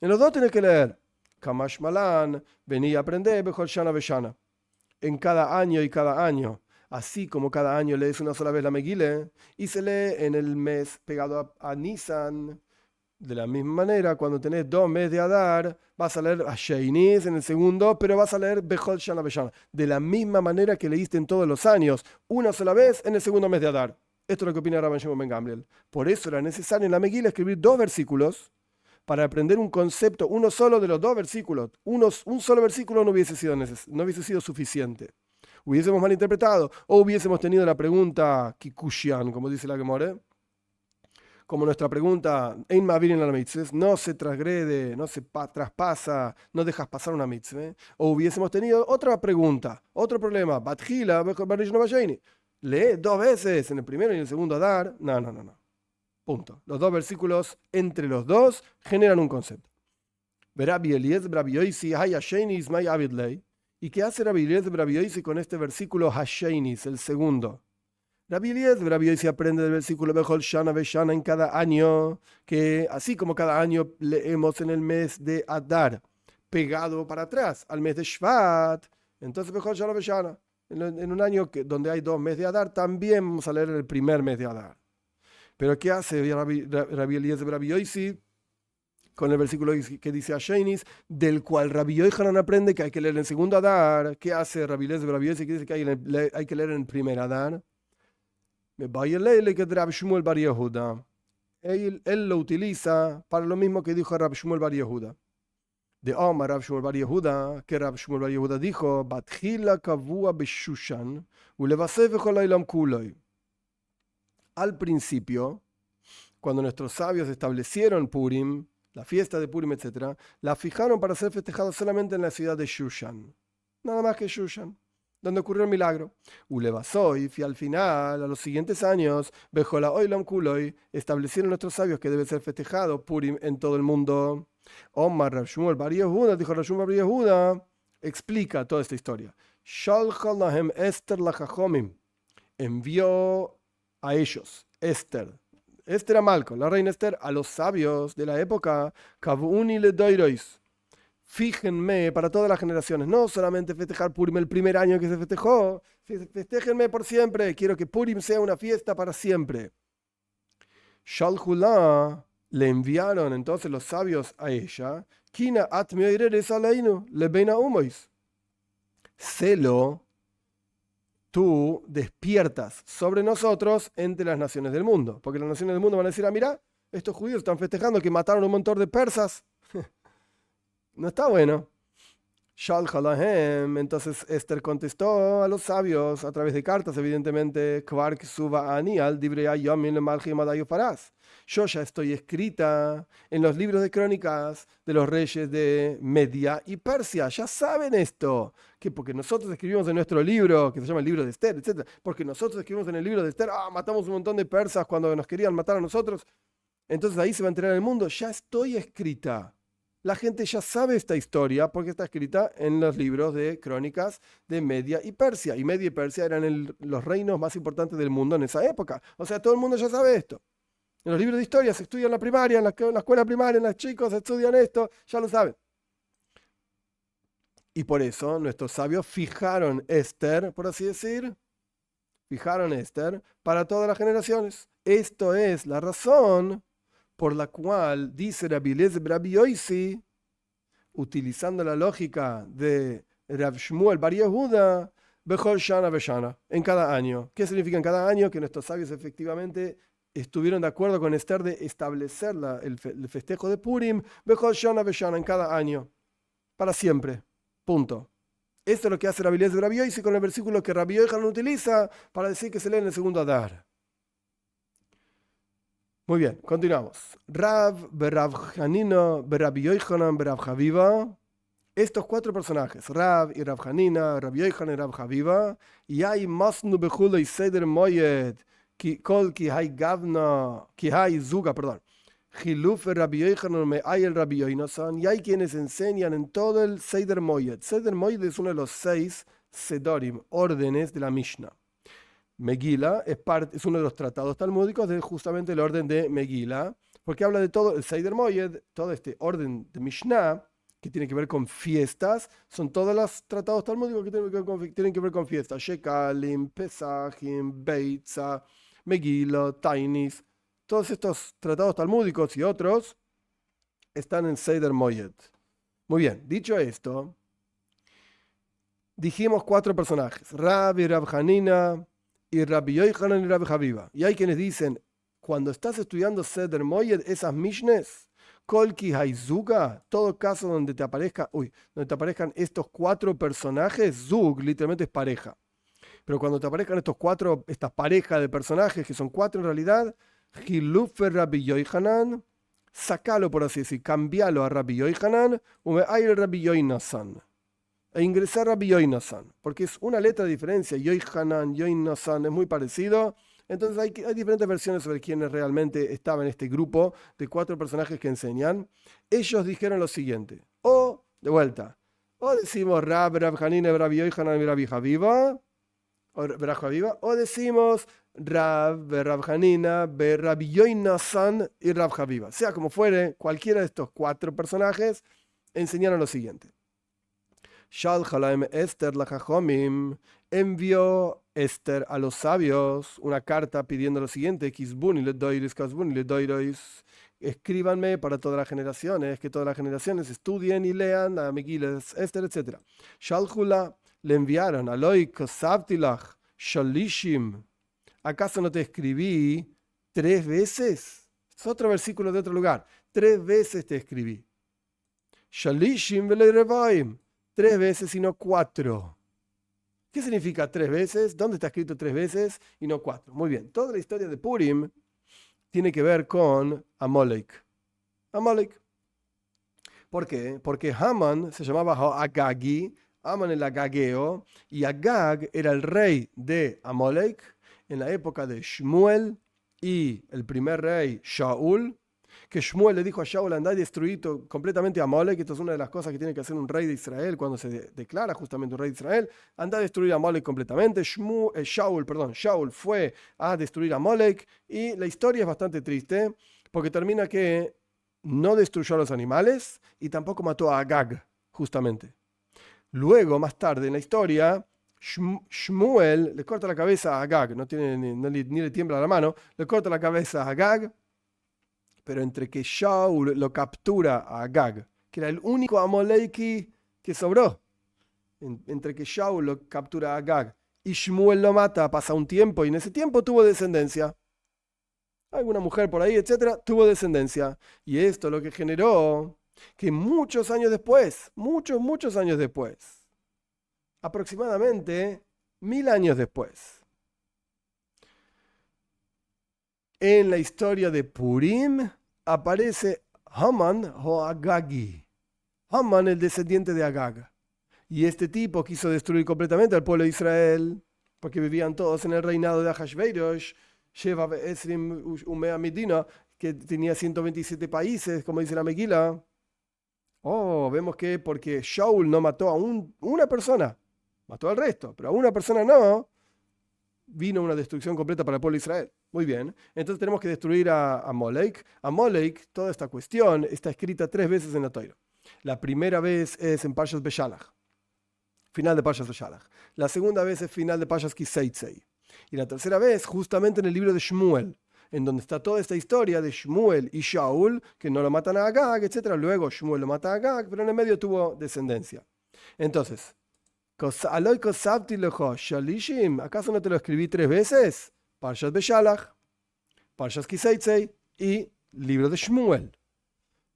S1: En los dos tienes que leer. Kamash Malan, venía a aprender, Bechol Shana Beshana. En cada año y cada año. Así como cada año lees una sola vez la Megilá y se lee en el mes pegado a Nisan. De la misma manera, cuando tenés 2 meses de Adar, vas a leer a Sheinis en el segundo, pero vas a leer Bechol Shana Beshana. De la misma manera que leíste en todos los años, una sola vez en el segundo mes de Adar. Esto es lo que opina Rabban Shimon ben Gamliel. Por eso era necesario en la Megilá escribir 2 versículos para aprender un concepto, uno solo de los 2 versículos. Un solo versículo no hubiese sido suficiente. Hubiésemos malinterpretado o hubiésemos tenido la pregunta Kikushian, como dice la Gemara, como nuestra pregunta Ein Ma'avirin la mitzvah, no se transgrede, no se traspasa, no dejas pasar una mitzvah. O hubiésemos tenido otra pregunta, otro problema, Batjila, lee 2 veces en el primero y en el segundo Adar. No. Punto. Los 2 versículos entre los dos generan un concepto. ¿Y qué hace Rabbi Eliezer Rabbi Yosi con este versículo Hasheinis, el segundo? Rabbi Eliezer Rabbi Yosi aprende del versículo Bechol Shana Beshana en cada año, que así como cada año leemos en el mes de Adar, pegado para atrás al mes de Shvat, entonces Bechol Shana Beshana. En un año donde hay 2 meses de Adar, también vamos a leer el primer mes de Adar. Pero ¿qué hace Rabbi Eliezer Rabbi Yosi con el versículo que dice a Sheinis, del cual Rabbi Yochanan aprende que hay que leer en el segundo Adar? ¿Qué hace Rabbi Eliezer Rabbi Yosi que dice que hay que leer en el primer Adar? Él lo utiliza para lo mismo que dijo Rabbi Shmuel Bar Yehuda. De Omar Rabbi Shmuel Bar Yehuda, que Rabbi Shmuel Bar Yehuda dijo, Batjila kavua beshushan, ulevaseh v'chol ha'olam kuloi. Al principio, cuando nuestros sabios establecieron Purim, la fiesta de Purim, etc., la fijaron para ser festejada solamente en la ciudad de Shushan. Nada más que Shushan, donde ocurrió el milagro. Ulevasoy, y al final, a los siguientes años, Bejola Oilam Kuloi, establecieron nuestros sabios que debe ser festejado Purim en todo el mundo. Omar Rav Shmuel Bar Yehuda, dijo Rav Shmuel Bar Yehuda, explica toda esta historia. Shalcha lahem Esther lachachomim, envió a ellos, Esther Amalco, la reina Esther, a los sabios de la época, Kavuni le doirois. Fíjenme para todas las generaciones, no solamente festejar Purim el primer año que se festejó, festéjenme por siempre, quiero que Purim sea una fiesta para siempre. Shalhulá, le enviaron entonces los sabios a ella, Kina atmioireres aleinu, le beina humois. Celo, tú despiertas sobre nosotros entre las naciones del mundo. Porque las naciones del mundo van a decir, mira, estos judíos están festejando que mataron un montón de persas. No está bueno. Shalhalahem, entonces Esther contestó a los sabios a través de cartas, evidentemente, yo ya estoy escrita en los libros de crónicas de los reyes de Media y Persia. Ya saben esto, que porque nosotros escribimos en nuestro libro, que se llama el libro de Esther, etc., porque nosotros escribimos en el libro de Esther, matamos un montón de persas cuando nos querían matar a nosotros, entonces ahí se va a enterar el mundo. Ya estoy escrita. La gente ya sabe esta historia porque está escrita en los libros de crónicas de Media y Persia. Y Media y Persia eran los reinos más importantes del mundo en esa época. O sea, todo el mundo ya sabe esto. En los libros de historia se estudia en la primaria, en la escuela primaria, en los chicos estudian esto, ya lo saben. Y por eso nuestros sabios fijaron Esther, por así decir, para todas las generaciones. Esto es la razón por la cual dice Rabbi Eliezer Rabbi Yosi, utilizando la lógica de Rav Shmuel Bar Yehuda, Bechol Shana Beshana, en cada año. ¿Qué significa en cada año? Que nuestros sabios efectivamente estuvieron de acuerdo con Esther de establecer el festejo de Purim, Bechol Shana Beshana, en cada año, para siempre. Punto. Esto es lo que hace Rabbi Eliezer Rabbi Yosi con el versículo que Rabbi Yochanan utiliza para decir que se lee en el segundo Adar. Muy bien, continuamos. Rav, Berav Hanino, Berav Yochanan, Berav Haviva, estos cuatro personajes, Rab y Rab Hanina, Rab Yochanan y Rab Haviva, y hay Masnu Bechule y Seder Moyed, Kol Ki Hay Gavna, Ki Hay Zuga, perdón. Hiluf Rabbi Yochanan me hay el Rabbi Yoinasan, y hay quienes enseñan en todo el Seder Moyed. Seder Moyed es uno de los 6 Sedorim, órdenes de la Mishnah. Megila es uno de los tratados talmúdicos de justamente el orden de Megila, porque habla de todo el Seider Moyed, todo este orden de Mishnah, que tiene que ver con fiestas, son todos los tratados talmúdicos que tienen que ver con fiestas. Shekalim, Pesachim, Beitza, Megila, Tainis, todos estos tratados talmúdicos y otros están en Seider Moyed. Muy bien, dicho esto, dijimos 4 personajes, Rabbi, Rab Hanina, y Rabbi Yochanan y Rabbi Haviva. Y hay quienes dicen, cuando estás estudiando Seder Moyed, esas Mishnes, Kolki Haizuga, todo caso donde te aparezcan estos 4 personajes, Zug literalmente es pareja. Pero cuando te aparezcan estas parejas de personajes, que son 4 en realidad, Hilufer Rabbi Yochanan, sacalo por así decir, cambialo a Rabbi Yochanan, Ume'ayr Rabbi Yoinasan. E ingresar a Rabbi Yoinasan, porque es una letra de diferencia. Yochanan, Yoinasan es muy parecido. Entonces hay diferentes versiones sobre quiénes realmente estaban en este grupo de 4 personajes que enseñan. Ellos dijeron lo siguiente, de vuelta, o decimos Rab Hanina, Rab Yochanan y Rab Haviva, o decimos Rab Hanina, Rab Yoinasan y Rab Haviva. Sea como fuere, cualquiera de estos 4 personajes enseñaron lo siguiente. Esther la Jajomim, envió Esther a los sabios una carta pidiendo lo siguiente: escríbanme para todas las generaciones, que todas las generaciones estudien y lean a Megilas, Esther, etc. Shalhula, le enviaron Aloi Kosabtilach Shalishim, ¿acaso no te escribí 3 veces? Es otro versículo de otro lugar. 3 veces te escribí. Shalishim velerevaim, 3 veces y no 4. ¿Qué significa 3 veces? ¿Dónde está escrito 3 veces y no 4? Muy bien, toda la historia de Purim tiene que ver con Amalek. ¿Por qué? Porque Haman se llamaba Agagi, Haman el Agageo, y Agag era el rey de Amalek en la época de Shmuel y el primer rey Shaul, que Shmuel le dijo a Shaul: andá y destruir completamente a Amalek. Esto es una de las cosas que tiene que hacer un rey de Israel cuando se declara justamente un rey de Israel. Andá a destruir a Amalek completamente. Shaul fue a destruir a Amalek, y la historia es bastante triste porque termina que no destruyó a los animales y tampoco mató a Agag, justamente. Luego, más tarde en la historia, Shmuel le corta la cabeza a Agag, ni le tiembla la mano, le corta la cabeza a Agag. Pero entre que Shaul lo captura a Agag, que era el único Amaleki que sobró, entre que Shaul lo captura a Agag y Shmuel lo mata, pasa un tiempo, y en ese tiempo tuvo descendencia. Alguna mujer por ahí, etcétera, tuvo descendencia. Y esto lo que generó que muchos años después, muchos años después, aproximadamente 1000 años después, en la historia de Purim aparece Haman o Agagi. Haman, el descendiente de Agag. Y este tipo quiso destruir completamente al pueblo de Israel, porque vivían todos en el reinado de Ahashverosh, Sheva Esrim Umea Medina, que tenía 127 países, como dice la Megila. Vemos que porque Shaul no mató a una persona, mató al resto, pero a una persona no, vino una destrucción completa para el pueblo de Israel. Muy bien, entonces tenemos que destruir a Amalek. Amalek, toda esta cuestión está escrita 3 veces en la Torá. La primera vez es en Parshas Beshalach, final de Parshas Beshalach. La segunda vez es final de Parshas Kiseitzei. Y la tercera vez justamente en el libro de Shmuel, en donde está toda esta historia de Shmuel y Shaul, que no lo matan a Agag, etc. Luego Shmuel lo mata a Agag, pero en el medio tuvo descendencia. Entonces, ¿acaso no te lo escribí 3 veces? Parshas Beshalach, Parshas Kiseitzei y libro de Shmuel.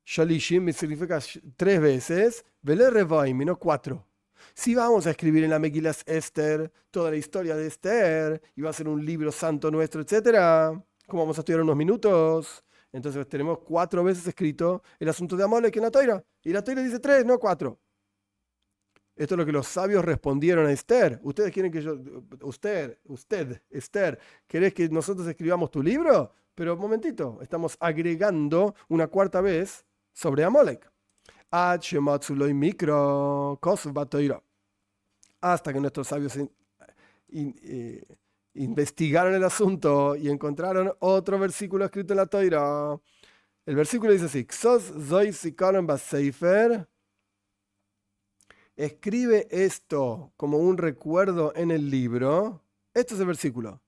S1: Shalishim significa 3 veces, Vele Revaim, y no 4. Si vamos a escribir en la Megilas Esther toda la historia de Esther, y va a ser un libro santo nuestro, etc., como vamos a estudiar unos minutos, entonces tenemos 4 veces escrito el asunto de Amalek en la Torá. Y la Torá dice 3, no 4. Esto es lo que los sabios respondieron a Esther. ¿Ustedes quieren que Esther, ¿querés que nosotros escribamos tu libro? Pero un momentito, estamos agregando una cuarta vez sobre Amalek. Hasta que nuestros sabios investigaron el asunto y encontraron otro versículo escrito en la Toira. El versículo dice así: escribe esto como un recuerdo en el libro. Este es el versículo.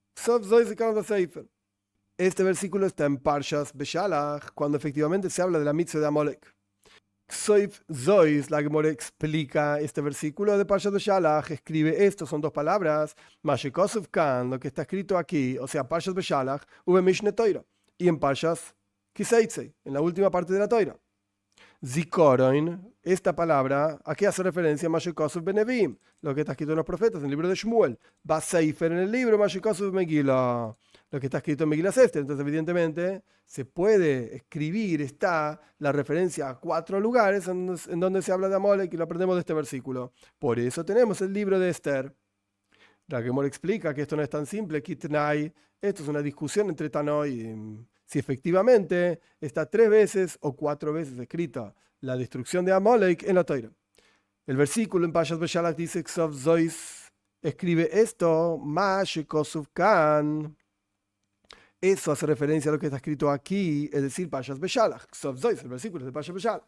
S1: Este versículo está en Parshas Beshalach, cuando efectivamente se habla de la mitzvah de Amalek. La Gemara explica este versículo de Parshas Beshalach, escribe esto, son dos palabras, Mashekosuf Kan, lo que está escrito aquí, o sea, Parshas Beshalach, Ube Mishne Toira, y en Parshas Kiseitzei, en la última parte de la Toira. Zikoroin, esta palabra, ¿a qué hace referencia? Mashekosuf Benevim, lo que está escrito en los profetas, en el libro de Shmuel. Baseifer, en el libro Mashekosuf Megillah, lo que está escrito en Megillah Esther. Entonces, evidentemente, se puede escribir, está la referencia a 4 lugares en donde se habla de Amalek y lo aprendemos de este versículo. Por eso tenemos el libro de Esther. La Gemara explica que esto no es tan simple. Kitnai, esto es una discusión entre Tano y si efectivamente está 3 veces o 4 veces escrita la destrucción de Amalek en la Torá. El versículo en Parshas Beshalach dice: Ksov Zois, escribe esto, Mashekosuf Kan. Eso hace referencia a lo que está escrito aquí, es decir, Parshas Beshalach. Ksov Zois, el versículo de Parshas Beshalach.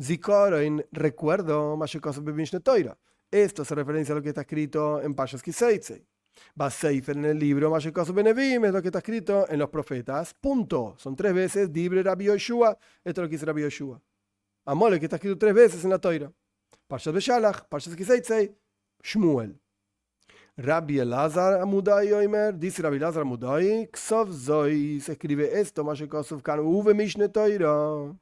S1: Zikoroin, recuerdo, Mashekosuf Bemishne Toira. Esto hace referencia a lo que está escrito en Parshas Kiseitzei. Baseifer, en el libro Mashekosuf Benevim, es lo que está escrito en los profetas. Punto. Son 3 veces Dibre Rabbi Yoshua. Esto es lo que dice Rabbi Yoshua. Amalek, que está escrito 3 veces en la Toira. Parshas Beshalach, Parshas Kiseitzei, Shmuel. Rabbi Elazar Amudai Oimer, dice Rabbi Elazar Amudai, Ksov Zois, se escribe esto, Mashekosuf Kan Uve Mishne Toira.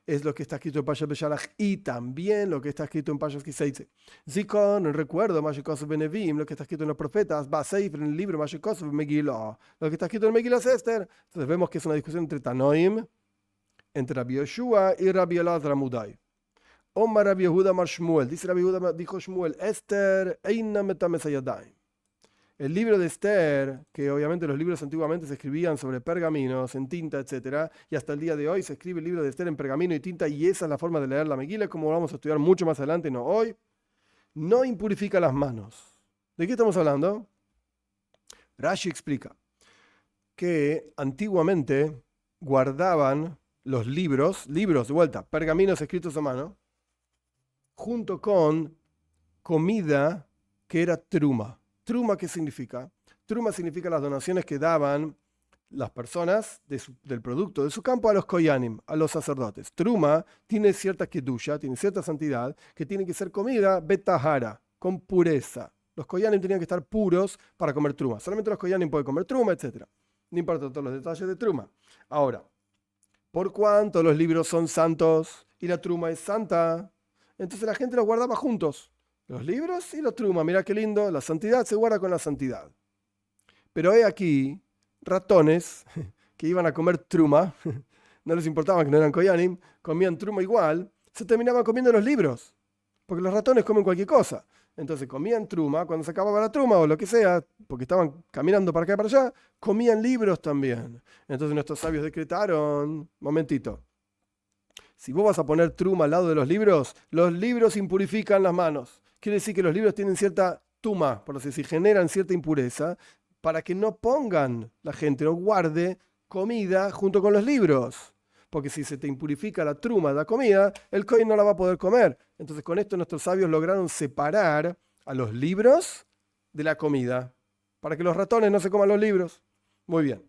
S1: Es lo que está escrito en Parshas Beshalach y también lo que está escrito en Parshas Kiseitzei. Zikon, el recuerdo, Mashekosuf Benevim, lo que está escrito en los profetas, Baseifer, en el libro Mashekosuf Megillah, lo que está escrito en Megillah Esther. Entonces vemos que es una discusión entre Tanoim, entre Rabbi Yoshua y Rabbi Elazar Amudai. Omar Rabbi Yehuda Mar Shmuel, dice Rabbi Yehuda, dijo Shmuel, Esther eina metames hayadayim. El libro de Esther, que obviamente los libros antiguamente se escribían sobre pergaminos, en tinta, etc. Y hasta el día de hoy se escribe el libro de Esther en pergamino y tinta, y esa es la forma de leer la Megillah, como vamos a estudiar mucho más adelante, no hoy. No impurifica las manos. ¿De qué estamos hablando? Rashi explica que antiguamente guardaban los libros de vuelta, pergaminos escritos a mano, junto con comida que era truma. Truma, ¿qué significa? Truma significa las donaciones que daban las personas del producto de su campo a los koyanim, a los sacerdotes. Truma tiene cierta kedusha, tiene cierta santidad, que tiene que ser comida betahara, con pureza. Los koyanim tenían que estar puros para comer truma. Solamente los koyanim pueden comer truma, etc. No importa todos los detalles de truma. Ahora, por cuanto los libros son santos y la truma es santa, entonces la gente los guardaba juntos. Los libros y la truma, mira qué lindo, la santidad se guarda con la santidad. Pero he aquí ratones que iban a comer truma, no les importaba que no eran koyanim, comían truma igual, se terminaban comiendo los libros, porque los ratones comen cualquier cosa. Entonces comían truma, cuando se acababa la truma o lo que sea, porque estaban caminando para acá y para allá, comían libros también. Entonces nuestros sabios decretaron, momentito, si vos vas a poner truma al lado de los libros impurifican las manos. Quiere decir que los libros tienen cierta tuma, por así decir, generan cierta impureza, para que no pongan la gente, no guarde comida junto con los libros. Porque si se te impurifica la truma de la comida, el kohen no la va a poder comer. Entonces con esto nuestros sabios lograron separar a los libros de la comida, para que los ratones no se coman los libros. Muy bien.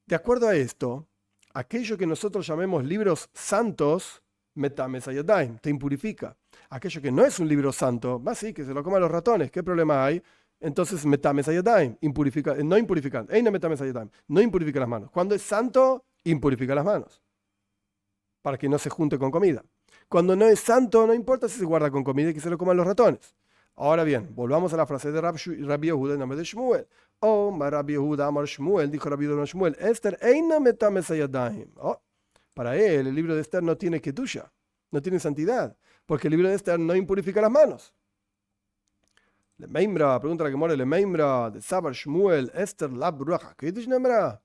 S1: De acuerdo a esto, aquello que nosotros llamemos libros santos, metames hayadaim, te impurifica. Aquello que no es un libro santo, más sí, que se lo coman los ratones, ¿qué problema hay? Entonces, metames hayadaim, no impurifican, no impurifica las manos. Cuando es santo, impurifica las manos, para que no se junte con comida. Cuando no es santo, no importa si se guarda con comida y que se lo coman los ratones. Ahora bien, volvamos a la frase de Rabbi Yehuda en nombre de Shmuel. Rabbi Yehuda Amar Shmuel, dijo Rabbi Yehuda Shmuel, Esther eina metames hayadaim. Para él, el libro de Esther no tiene kedusha, no tiene santidad. porque el libro de Esther no impurifica las manos. Le Meimra, pregunta la que more, Le Meimra, de Sabar Shmuel, Esther Lab Ruach HaKodesh Nemra.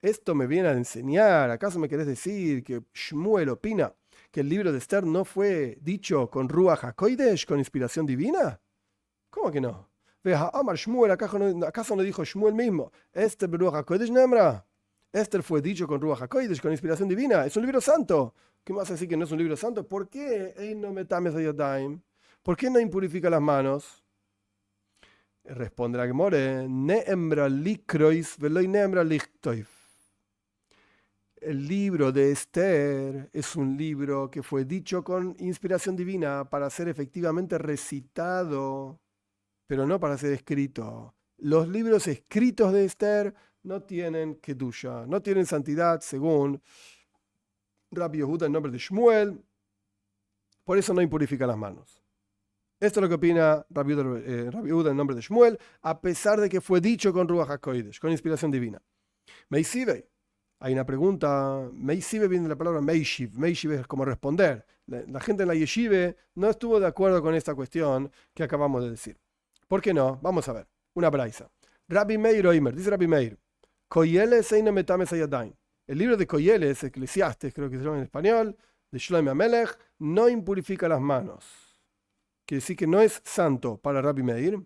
S1: Esto me viene a enseñar, ¿acaso me querés decir que Shmuel opina que el libro de Esther no fue dicho con Ruach HaKodesh, con inspiración divina? ¿Cómo que no? Veja, Amar Shmuel, ¿acaso no dijo Shmuel mismo? Esther Ruach HaKodesh Nemra. Esther fue dicho con Ruach HaKodesh, con inspiración divina. Es un libro santo. ¿Qué más decir que no es un libro santo? ¿Por qué Eino Metames Hayadaim? ¿Por qué no impurifica las manos? Responde la Gemore, Neemra likrois veloi neemra lichtoif. El libro de Esther es un libro que fue dicho con inspiración divina para ser efectivamente recitado, pero no para ser escrito. Los libros escritos de Esther no tienen kedusha, no tienen santidad, según Rabbi Yehuda en nombre de Shmuel, por eso no impurifica las manos. Esto es lo que opina Rabbi Yehuda en nombre de Shmuel, a pesar de que fue dicho con Ruach HaKodesh, con inspiración divina. Meisive, hay una pregunta, Meisive viene de la palabra Meishiv, Meishiv es como responder. La gente en la Yeshive no estuvo de acuerdo con esta cuestión que acabamos de decir. ¿Por qué no? Vamos a ver, una braisa. Rabbi Meir Oimer, dice Rabbi Meir, Koyeles Eino Metames Hayadaim. El libro de Koyeles, Eclesiastes, creo que se llama en español, de Shlomo Amelech, no impurifica las manos. Quiere decir que no es santo para Rabbi Meir.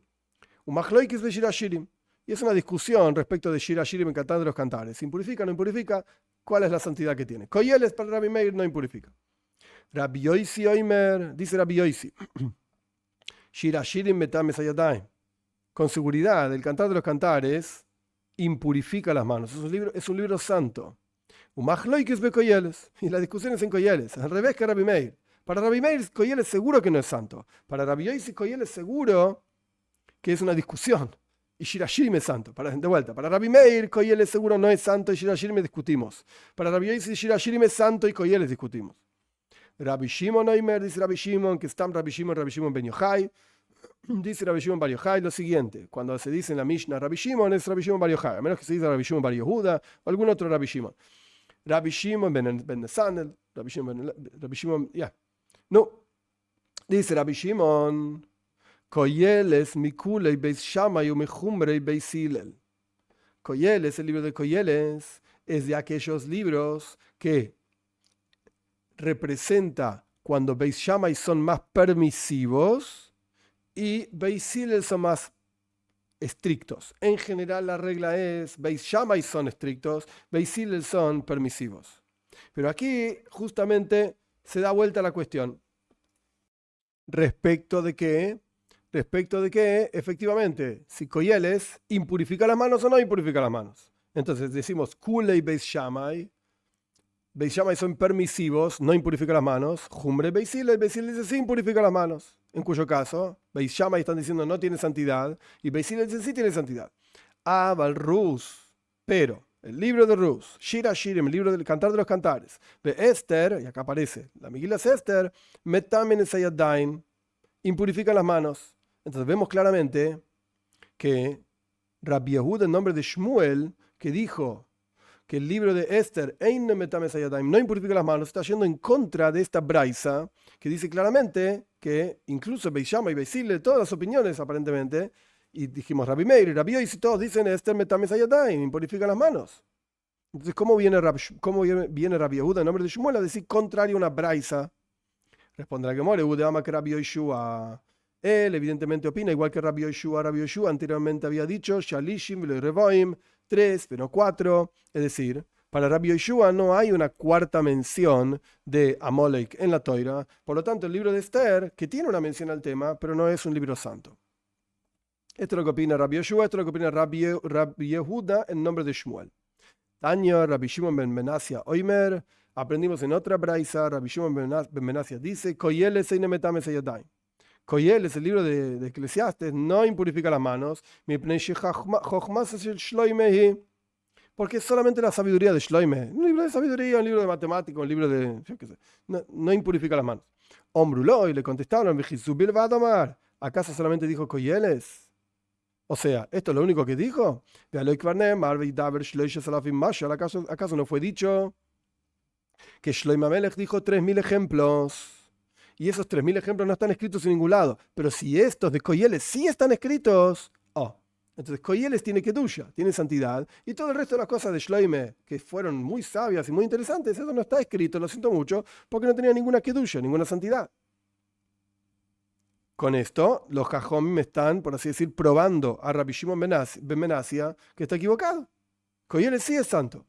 S1: Umachloikis de Shir Hashirim. Y es una discusión respecto de Shir Hashirim en Cantando de los Cantares. ¿Impurifica o no impurifica? ¿Cuál es la santidad que tiene? Koyeles para Rabbi Meir no impurifica. Rabbi Yoisi Oimer, dice Rabbi Yoisi, Shir Hashirim Metames Hayadaim. Con seguridad, el Cantar de los Cantares impurifica las manos. Es un libro santo. Umachloikis be Koyeles. Y la discusión es en Koyeles, al revés que Rabbi Meir. Para Rabbi Meir, Koyeles seguro que no es santo. Para Rabbi Yoisi, Koyeles seguro que es una discusión. Y Shir Hashirim es santo. De vuelta, para Rabbi Meir, Koyeles seguro no es santo y Shir Hashirim discutimos. Para Rabbi Yoisi, Shir Hashirim es santo y Koyeles discutimos. Rabbi Shimon Oimer, dice Rabbi Shimon, que está Rabbi Shimon Ben Yochai. Dice Rabbi Shimon Bar Yochai lo siguiente. Cuando se dice en la Mishnah Rabbi Shimon, es Rabbi Shimon Bar Yochai. A menos que se diga Rabbi Shimon Bar Yehuda o algún otro Rabbi Shimon. Rabbi Shimon Ben Nesanel, Rabbi Shimon, ya. No, dice Rabbi Shimon, Koyeles mikulei beis Shammai umechumrei beis Hillel. Koyeles, el libro de Koyeles, es de aquellos libros que representa cuando beis Shammai son más permisivos y beis Hillel son más estrictos. En general la regla es beis Shammai son estrictos, beis Hillel son permisivos. Pero aquí justamente se da vuelta la cuestión. Respecto de que efectivamente, si Koyeles impurifica las manos o no impurifica las manos. Entonces decimos, Kulei Beis Shammai son permisivos, no impurifica las manos. Jumbre Beis Hillel dice sí impurifica las manos. En cuyo caso, Beis Shammai están diciendo no tiene santidad y Beis Hillel dice sí tiene santidad. Aval Rus, pero el libro de Rus, Shir Hashirim, el libro del Cantar de los Cantares, de Esther, y acá aparece la Megilá de Esther, Metamen Esayadain, impurifica las manos. Entonces vemos claramente que Rabbi Yehuda en nombre de Shmuel, que dijo que el libro de Esther, Ein Metamen Esayadain, no impurifica las manos, está yendo en contra de esta braisa, que dice claramente que incluso Beis Shammai y Beis Hillel, todas las opiniones aparentemente, y dijimos Rabbi Meir y Rabbi Yoisi, todos dicen Esther Metames Hayadaim, impurifica las manos. Entonces, ¿cómo viene Rabbi Yehuda en nombre de Shmuel a decir contrario a una braisa? Responde la Gemara, Udama que Rabbi Yoshua. Él evidentemente opina igual que Rabbi Yoshua. Rabbi Yoshua anteriormente había dicho Shalishim v'lo Revoim, 3 pero 4. Es decir, para Rabbi Yoshua no hay una cuarta mención de Amalek en la Toira. Por lo tanto, el libro de Esther, que tiene una mención al tema, pero no es un libro santo. Esto es lo que opina Rabbi Yoshua, esto es lo que opina Rabbi Yehuda en nombre de Shmuel. Tanya, Rabbi Shimon ben Menasia Oimer, aprendimos en otra braisa, Rabbi Shimon ben Menasia dice, Koyeles eine metames hayadaim. Koyeles, el libro de Eclesiastes, no impurifica las manos, porque es solamente la sabiduría de Shloime. Un libro de sabiduría, un libro de matemáticas, un libro de... yo qué sé, no impurifica las manos. Ombruló, y le contestaron, ¿acaso solamente dijo Koyeles? O sea, ¿esto es lo único que dijo? ¿Acaso no fue dicho que Shlomo Amelech dijo 3000 ejemplos? y esos 3.000 ejemplos no están escritos en ningún lado. Pero si estos de Koyeles sí están escritos, entonces Koyeles tiene Kedusha, tiene santidad, y todo el resto de las cosas de Shloime, que fueron muy sabias y muy interesantes, eso no está escrito, lo siento mucho, porque no tenía ninguna Kedusha, ninguna santidad. Con esto, los Jajomim están, por así decir, probando a Rabbi Shimon ben Menasia que está equivocado. Koyeles sí es santo.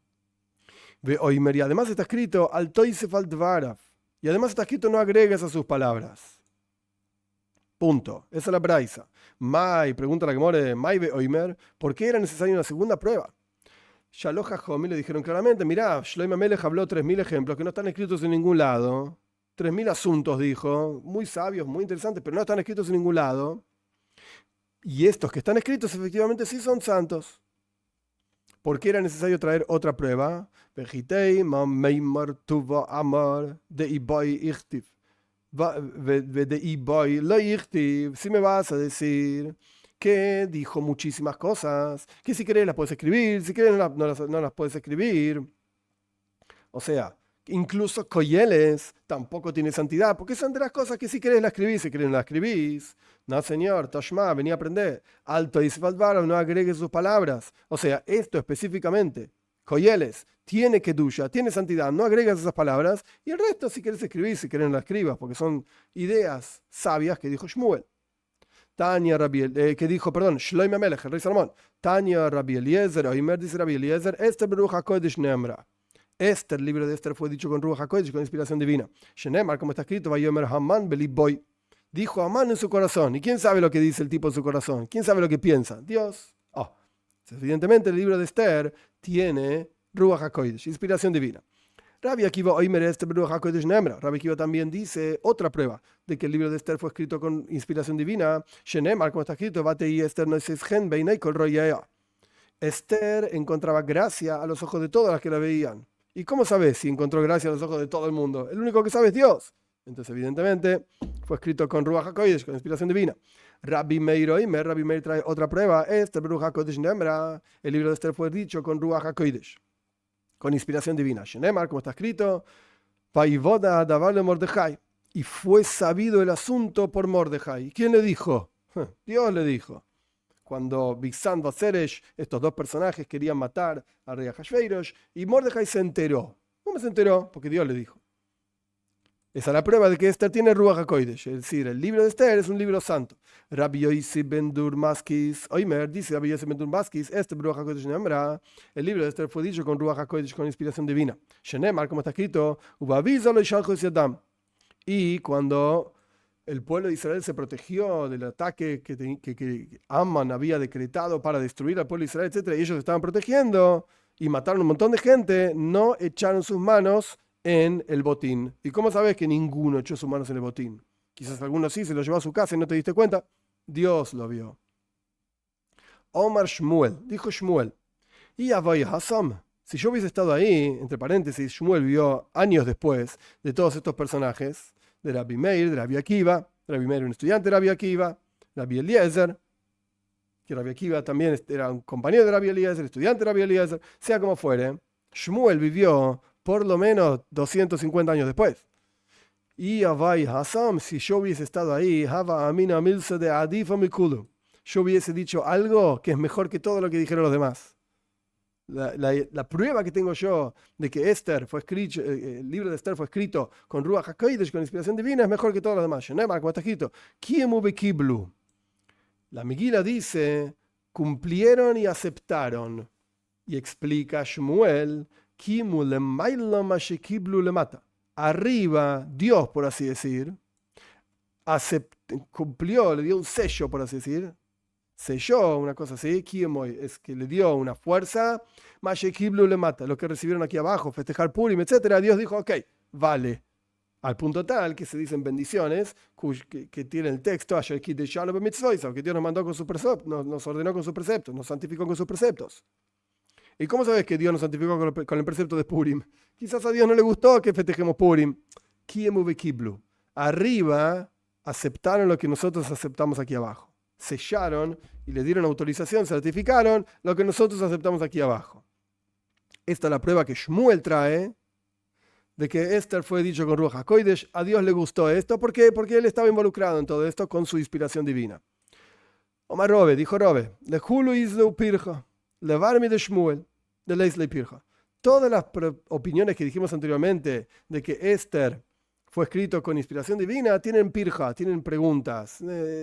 S1: Y además está escrito al Toisef al Dvarav, y además está escrito no agregues a sus palabras. Punto. Esa es la braisa. Pregunta la Gemore, Mai Oimer, ¿por qué era necesaria una segunda prueba? Ya los Jajomim le dijeron claramente, mirá, Shlomo Amelech habló 3.000 ejemplos que no están escritos en ningún lado. 3.000 asuntos, dijo, muy sabios, muy interesantes, pero no están escritos en ningún lado. Y estos que están escritos efectivamente sí son santos. ¿Por qué era necesario traer otra prueba? Si me vas a decir que dijo muchísimas cosas, que si querés las puedes escribir, si querés no las puedes escribir. O sea, incluso Koyeles tampoco tiene santidad, porque son de las cosas que si querés las escribís, si querés no las escribís. No, señor, Tashma, vení a aprender. Alto y no agregues sus palabras. O sea, esto específicamente, Koyeles, tiene Kedusha, tiene santidad, no agregas esas palabras, y el resto si querés escribir, si querés no las escribas, porque son ideas sabias que dijo Shmuel. Shlomo Amelech, el rey Salomón. Tanya Rabbi Eliezer, Oimer dice Rabbi Eliezer, este Baruch HaKodesh Nemra. El libro de Esther fue dicho con Ruach HaKodesh, con inspiración divina. Shenemar, como está escrito, Vayomer Haman Beliboy. Dijo Amán en su corazón. ¿Y quién sabe lo que dice el tipo en su corazón? ¿Quién sabe lo que piensa? Dios. Evidentemente el libro de Esther tiene Ruach HaKodesh, inspiración divina. Rabbi Akiva Oimer este Ruach HaKodesh Nemra. Rabbi Akiva también dice otra prueba de que el libro de Esther fue escrito con inspiración divina. Shenemar, como está escrito, Batei Esther no es gen beinei kol royea. Esther encontraba gracia a los ojos de todas las que la veían. ¿Y cómo sabes si encontró gracia a los ojos de todo el mundo? El único que sabe es Dios. Entonces, evidentemente, fue escrito con Ruach HaKodesh, con inspiración divina. Rabbi Meir Oimer, Rabbi Meir trae otra prueba. Ruach HaKodesh Nemra. El libro de Esther fue dicho con Ruach HaKodesh, con inspiración divina. Shenemar, como está escrito, Vaivoda Davar Mordejai. Y fue sabido el asunto por Mordejai. ¿Quién le dijo? Dios le dijo. Cuando Bigsan y Zeresh, estos dos personajes, querían matar al rey Ahasverosh, y Mordejai se enteró. ¿Cómo se enteró? Porque Dios le dijo. Esa es la prueba de que Esther tiene Ruach HaKodesh, es decir, el libro de Esther es un libro santo. Rabbi Yossi ben Durmaskis, Oimer, dice Rabbi Yossi ben Durmaskis, Ruach HaKodesh Nemra, el libro de Esther fue dicho con Ruach HaKodesh, con inspiración divina. Shenemar, como está escrito, y cuando el pueblo de Israel se protegió del ataque que Amán había decretado para destruir al pueblo de Israel, etc., y ellos estaban protegiendo y mataron un montón de gente, no echaron sus manos en el botín. ¿Y cómo sabes que ninguno echó sus manos en el botín? Quizás alguno sí se lo llevó a su casa y no te diste cuenta. Dios lo vio. Omar Shmuel, dijo Shmuel, y Avoy Hassam, si yo hubiese estado ahí, entre paréntesis, Shmuel vio años después de todos estos personajes, de Rabbi Meir, de Rabbi Akiva, Rabbi Meir un estudiante de Rabbi Akiva, Rabbi Eliezer, que Rabbi Akiva también era un compañero de Rabbi Eliezer, estudiante de Rabbi Eliezer, sea como fuere, Shmuel vivió por lo menos 250 años después. Y Avai Hassam, si yo hubiese estado ahí, Hava Amina Milsa de Adifa Mikulu, yo hubiese dicho algo que es mejor que todo lo que dijeron los demás. La prueba que tengo yo de que Esther fue escrito, el libro de Esther fue escrito con Ruach HaKodesh, con inspiración divina, es mejor que todos los demás. Shenemar, como está escrito, Kiemu bekiblu. La Megila dice, cumplieron y aceptaron. Y explica Shmuel, Kiemu lemailo ma shekiblu lemata. Arriba, Dios, por así decir, cumplió, le dio un sello, por así decir. Selló, una cosa así, Kiemoy, es que le dio una fuerza, Mashekiblu le mata, los que recibieron aquí abajo, festejar Purim, etc. Dios dijo, ok, vale, al punto tal que se dicen bendiciones, que tiene el texto, que Dios nos mandó con sus preceptos, nos ordenó con sus preceptos, nos santificó con sus preceptos. ¿Y cómo sabes que Dios nos santificó con el precepto de Purim? Quizás a Dios no le gustó que festejemos Purim. Kiblu. Arriba aceptaron lo que nosotros aceptamos aquí abajo. Sellaron y le dieron autorización, certificaron lo que nosotros aceptamos aquí abajo. Esta es la prueba que Shmuel trae de que Esther fue dicho con Ruach HaKodesh, a Dios le gustó esto. ¿Por qué? Porque él estaba involucrado en todo esto con su inspiración divina. Omar Robe, dijo Robe, Lehulu Izleu Pirja, Levarmi de Shmuel, de Leisley Pirja. Todas las opiniones que dijimos anteriormente de que Esther fue escrito con inspiración divina tienen pirja, tienen preguntas,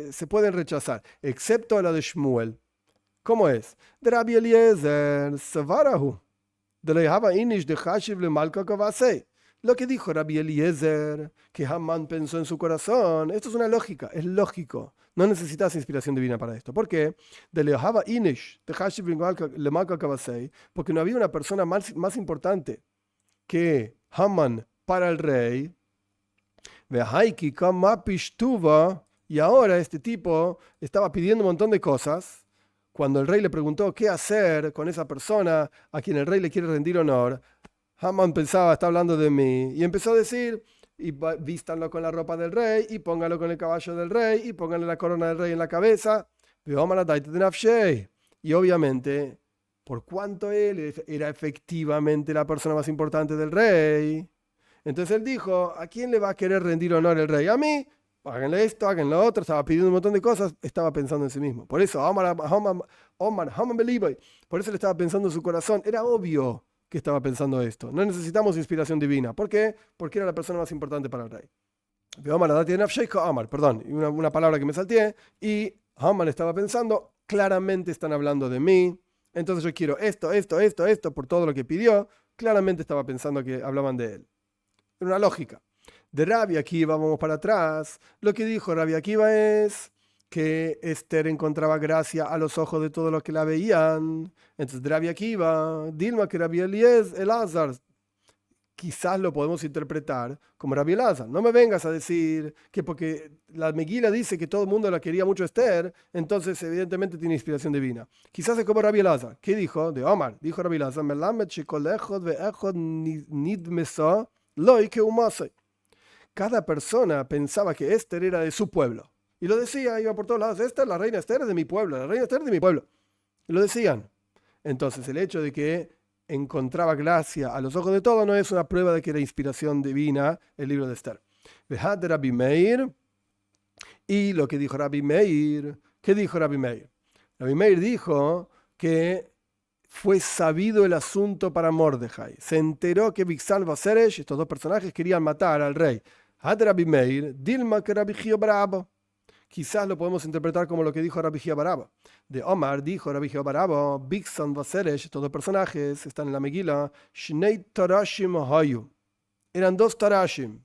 S1: se pueden rechazar, excepto la de Shmuel. ¿Cómo es? De Rabbi Eliezer, Savarahu, de Lehava Inish de Hashiv le Malka Kavasei. Lo que dijo Rabbi Eliezer, que Haman pensó en su corazón, esto es una lógica, es lógico. No necesitas inspiración divina para esto. ¿Por qué? De Lehava Inish de Hashiv le Malka Kavasei, porque no había una persona más importante que Haman para el rey. Y ahora este tipo estaba pidiendo un montón de cosas. Cuando el rey le preguntó qué hacer con esa persona a quien el rey le quiere rendir honor, Haman pensaba, está hablando de mí, y empezó a decir, y vístanlo con la ropa del rey, y póngalo con el caballo del rey, y pónganle la corona del rey en la cabeza. Y obviamente, por cuanto él era efectivamente la persona más importante del rey, entonces él dijo, ¿a quién le va a querer rendir honor el rey? A mí. Háganle esto, hagan lo otro. Estaba pidiendo un montón de cosas, estaba pensando en sí mismo. Por eso, por eso le estaba pensando en su corazón. Era obvio que estaba pensando esto. No necesitamos inspiración divina. ¿Por qué? Porque era la persona más importante para el rey. Perdón, una palabra que me salteé. Y Haman estaba pensando, claramente están hablando de mí. Entonces yo quiero esto, por todo lo que pidió. Claramente estaba pensando que hablaban de él. Una lógica. De Rabbi Akiva, vamos para atrás. Lo que dijo Rabbi Akiva es que Esther encontraba gracia a los ojos de todos los que la veían. Entonces, de Rabbi Akiva, Dilma que Rabbi Elazar, quizás lo podemos interpretar como Rabbi Elazar. No me vengas a decir que porque la Megila dice que todo el mundo la quería mucho Esther, entonces evidentemente tiene inspiración divina. Quizás es como Rabbi Elazar. ¿Qué dijo? De Omar. Dijo Rabbi Elazar, Melamed shekol echod ve'echod nidmesa loi keumasei. Cada persona pensaba que Esther era de su pueblo. Y lo decía, iba por todos lados, la reina Esther es de mi pueblo, la reina Esther es de mi pueblo. Y lo decían. Entonces el hecho de que encontraba gracia a los ojos de todos no es una prueba de que era inspiración divina el libro de Esther. Vejad de Rabbi Meir. Y lo que dijo Rabbi Meir, ¿qué dijo Rabbi Meir? Rabbi Meir dijo que fue sabido el asunto para Mordejai. Se enteró que Bigsan Vaseresh, estos dos personajes, querían matar al rey. Had Rabbi Meir, Dilma que Rabbi Gia Baraba. Quizás lo podemos interpretar como lo que dijo Rabbi Gia Baraba. De Omar dijo Rabbi Gia Baraba, Bigsan Vaseresh, estos dos personajes están en la Megila, Shnei Tarashim Hayu. Eran dos Tarashim.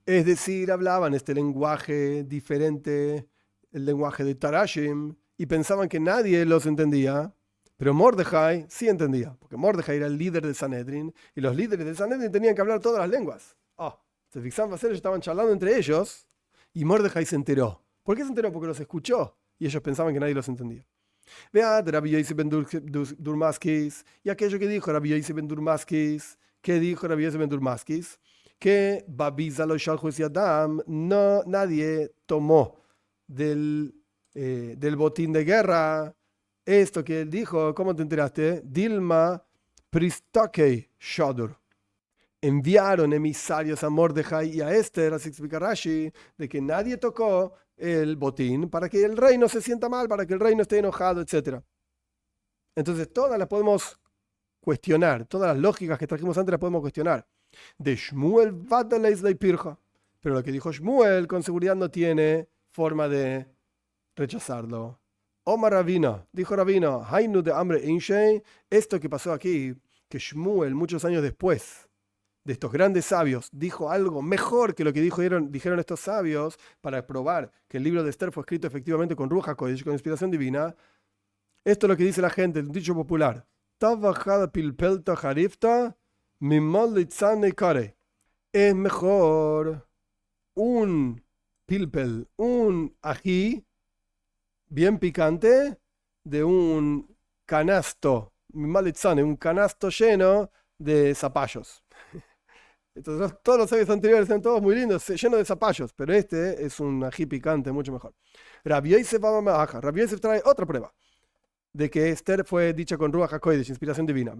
S1: Es decir, hablaban este lenguaje diferente, el lenguaje de Tarashim, y pensaban que nadie los entendía. Pero Mordejai sí entendía, porque Mordejai era el líder de Sanedrin, y los líderes de Sanedrin tenían que hablar todas las lenguas. Se fixaban, estaban charlando entre ellos, y Mordejai se enteró. ¿Por qué se enteró? Porque los escuchó, y ellos pensaban que nadie los entendía. Vea, de Rabbi Yosef ben Durmaskis, y aquello que dijo Rabbi Yosef ben Durmaskis, ¿qué dijo Rabbi Yosef ben Durmaskis? Que Babizalo Shalchus Yadam, no, nadie tomó del botín de guerra. Esto que él dijo, ¿cómo te enteraste? Dilma Pristokei Shadur. Enviaron emisarios a Mordejai y a Esther, así explica Rashi, de que nadie tocó el botín para que el rey no se sienta mal, para que el rey no esté enojado, etc. Entonces todas las podemos cuestionar, todas las lógicas que trajimos antes las podemos cuestionar. De Shmuel Vadaleis Pirja. Pero lo que dijo Shmuel con seguridad no tiene forma de rechazarlo. Omar Rabino, dijo Rabino, Hainu de Amre Inshei, esto que pasó aquí, que Shmuel muchos años después de estos grandes sabios dijo algo mejor que lo que dijeron estos sabios para probar que el libro de Esther fue escrito efectivamente con Ruach HaKodesh, con inspiración divina. Esto es lo que dice la gente, el dicho popular. Es mejor un pilpel, un ají bien picante, de un canasto, un canasto lleno de zapallos. Entonces, todos los sabios anteriores eran todos muy lindos, llenos de zapallos, pero este es un ají picante mucho mejor. Rabbi Yosef trae otra prueba de que Esther fue dicha con Ruach HaKodesh, inspiración divina.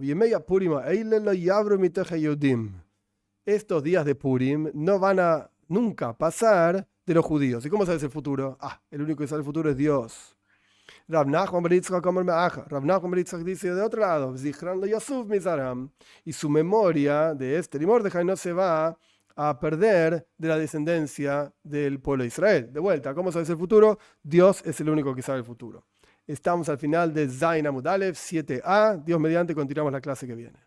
S1: estos días de Purim no van a nunca pasar de los judíos. ¿Y cómo sabes el futuro? El único que sabe el futuro es Dios. Rav Nachman bar Yitzchak Rav Nachman bar Yitzchak dice de otro lado, Zichran lo Yasuf Mizaram, y su memoria de Esther y Mordejai no se va a perder de la descendencia del pueblo de Israel. De vuelta, ¿cómo sabes el futuro? Dios es el único que sabe el futuro. Estamos al final de Zayin Amud Aleph 7a. Dios mediante, continuamos la clase que viene.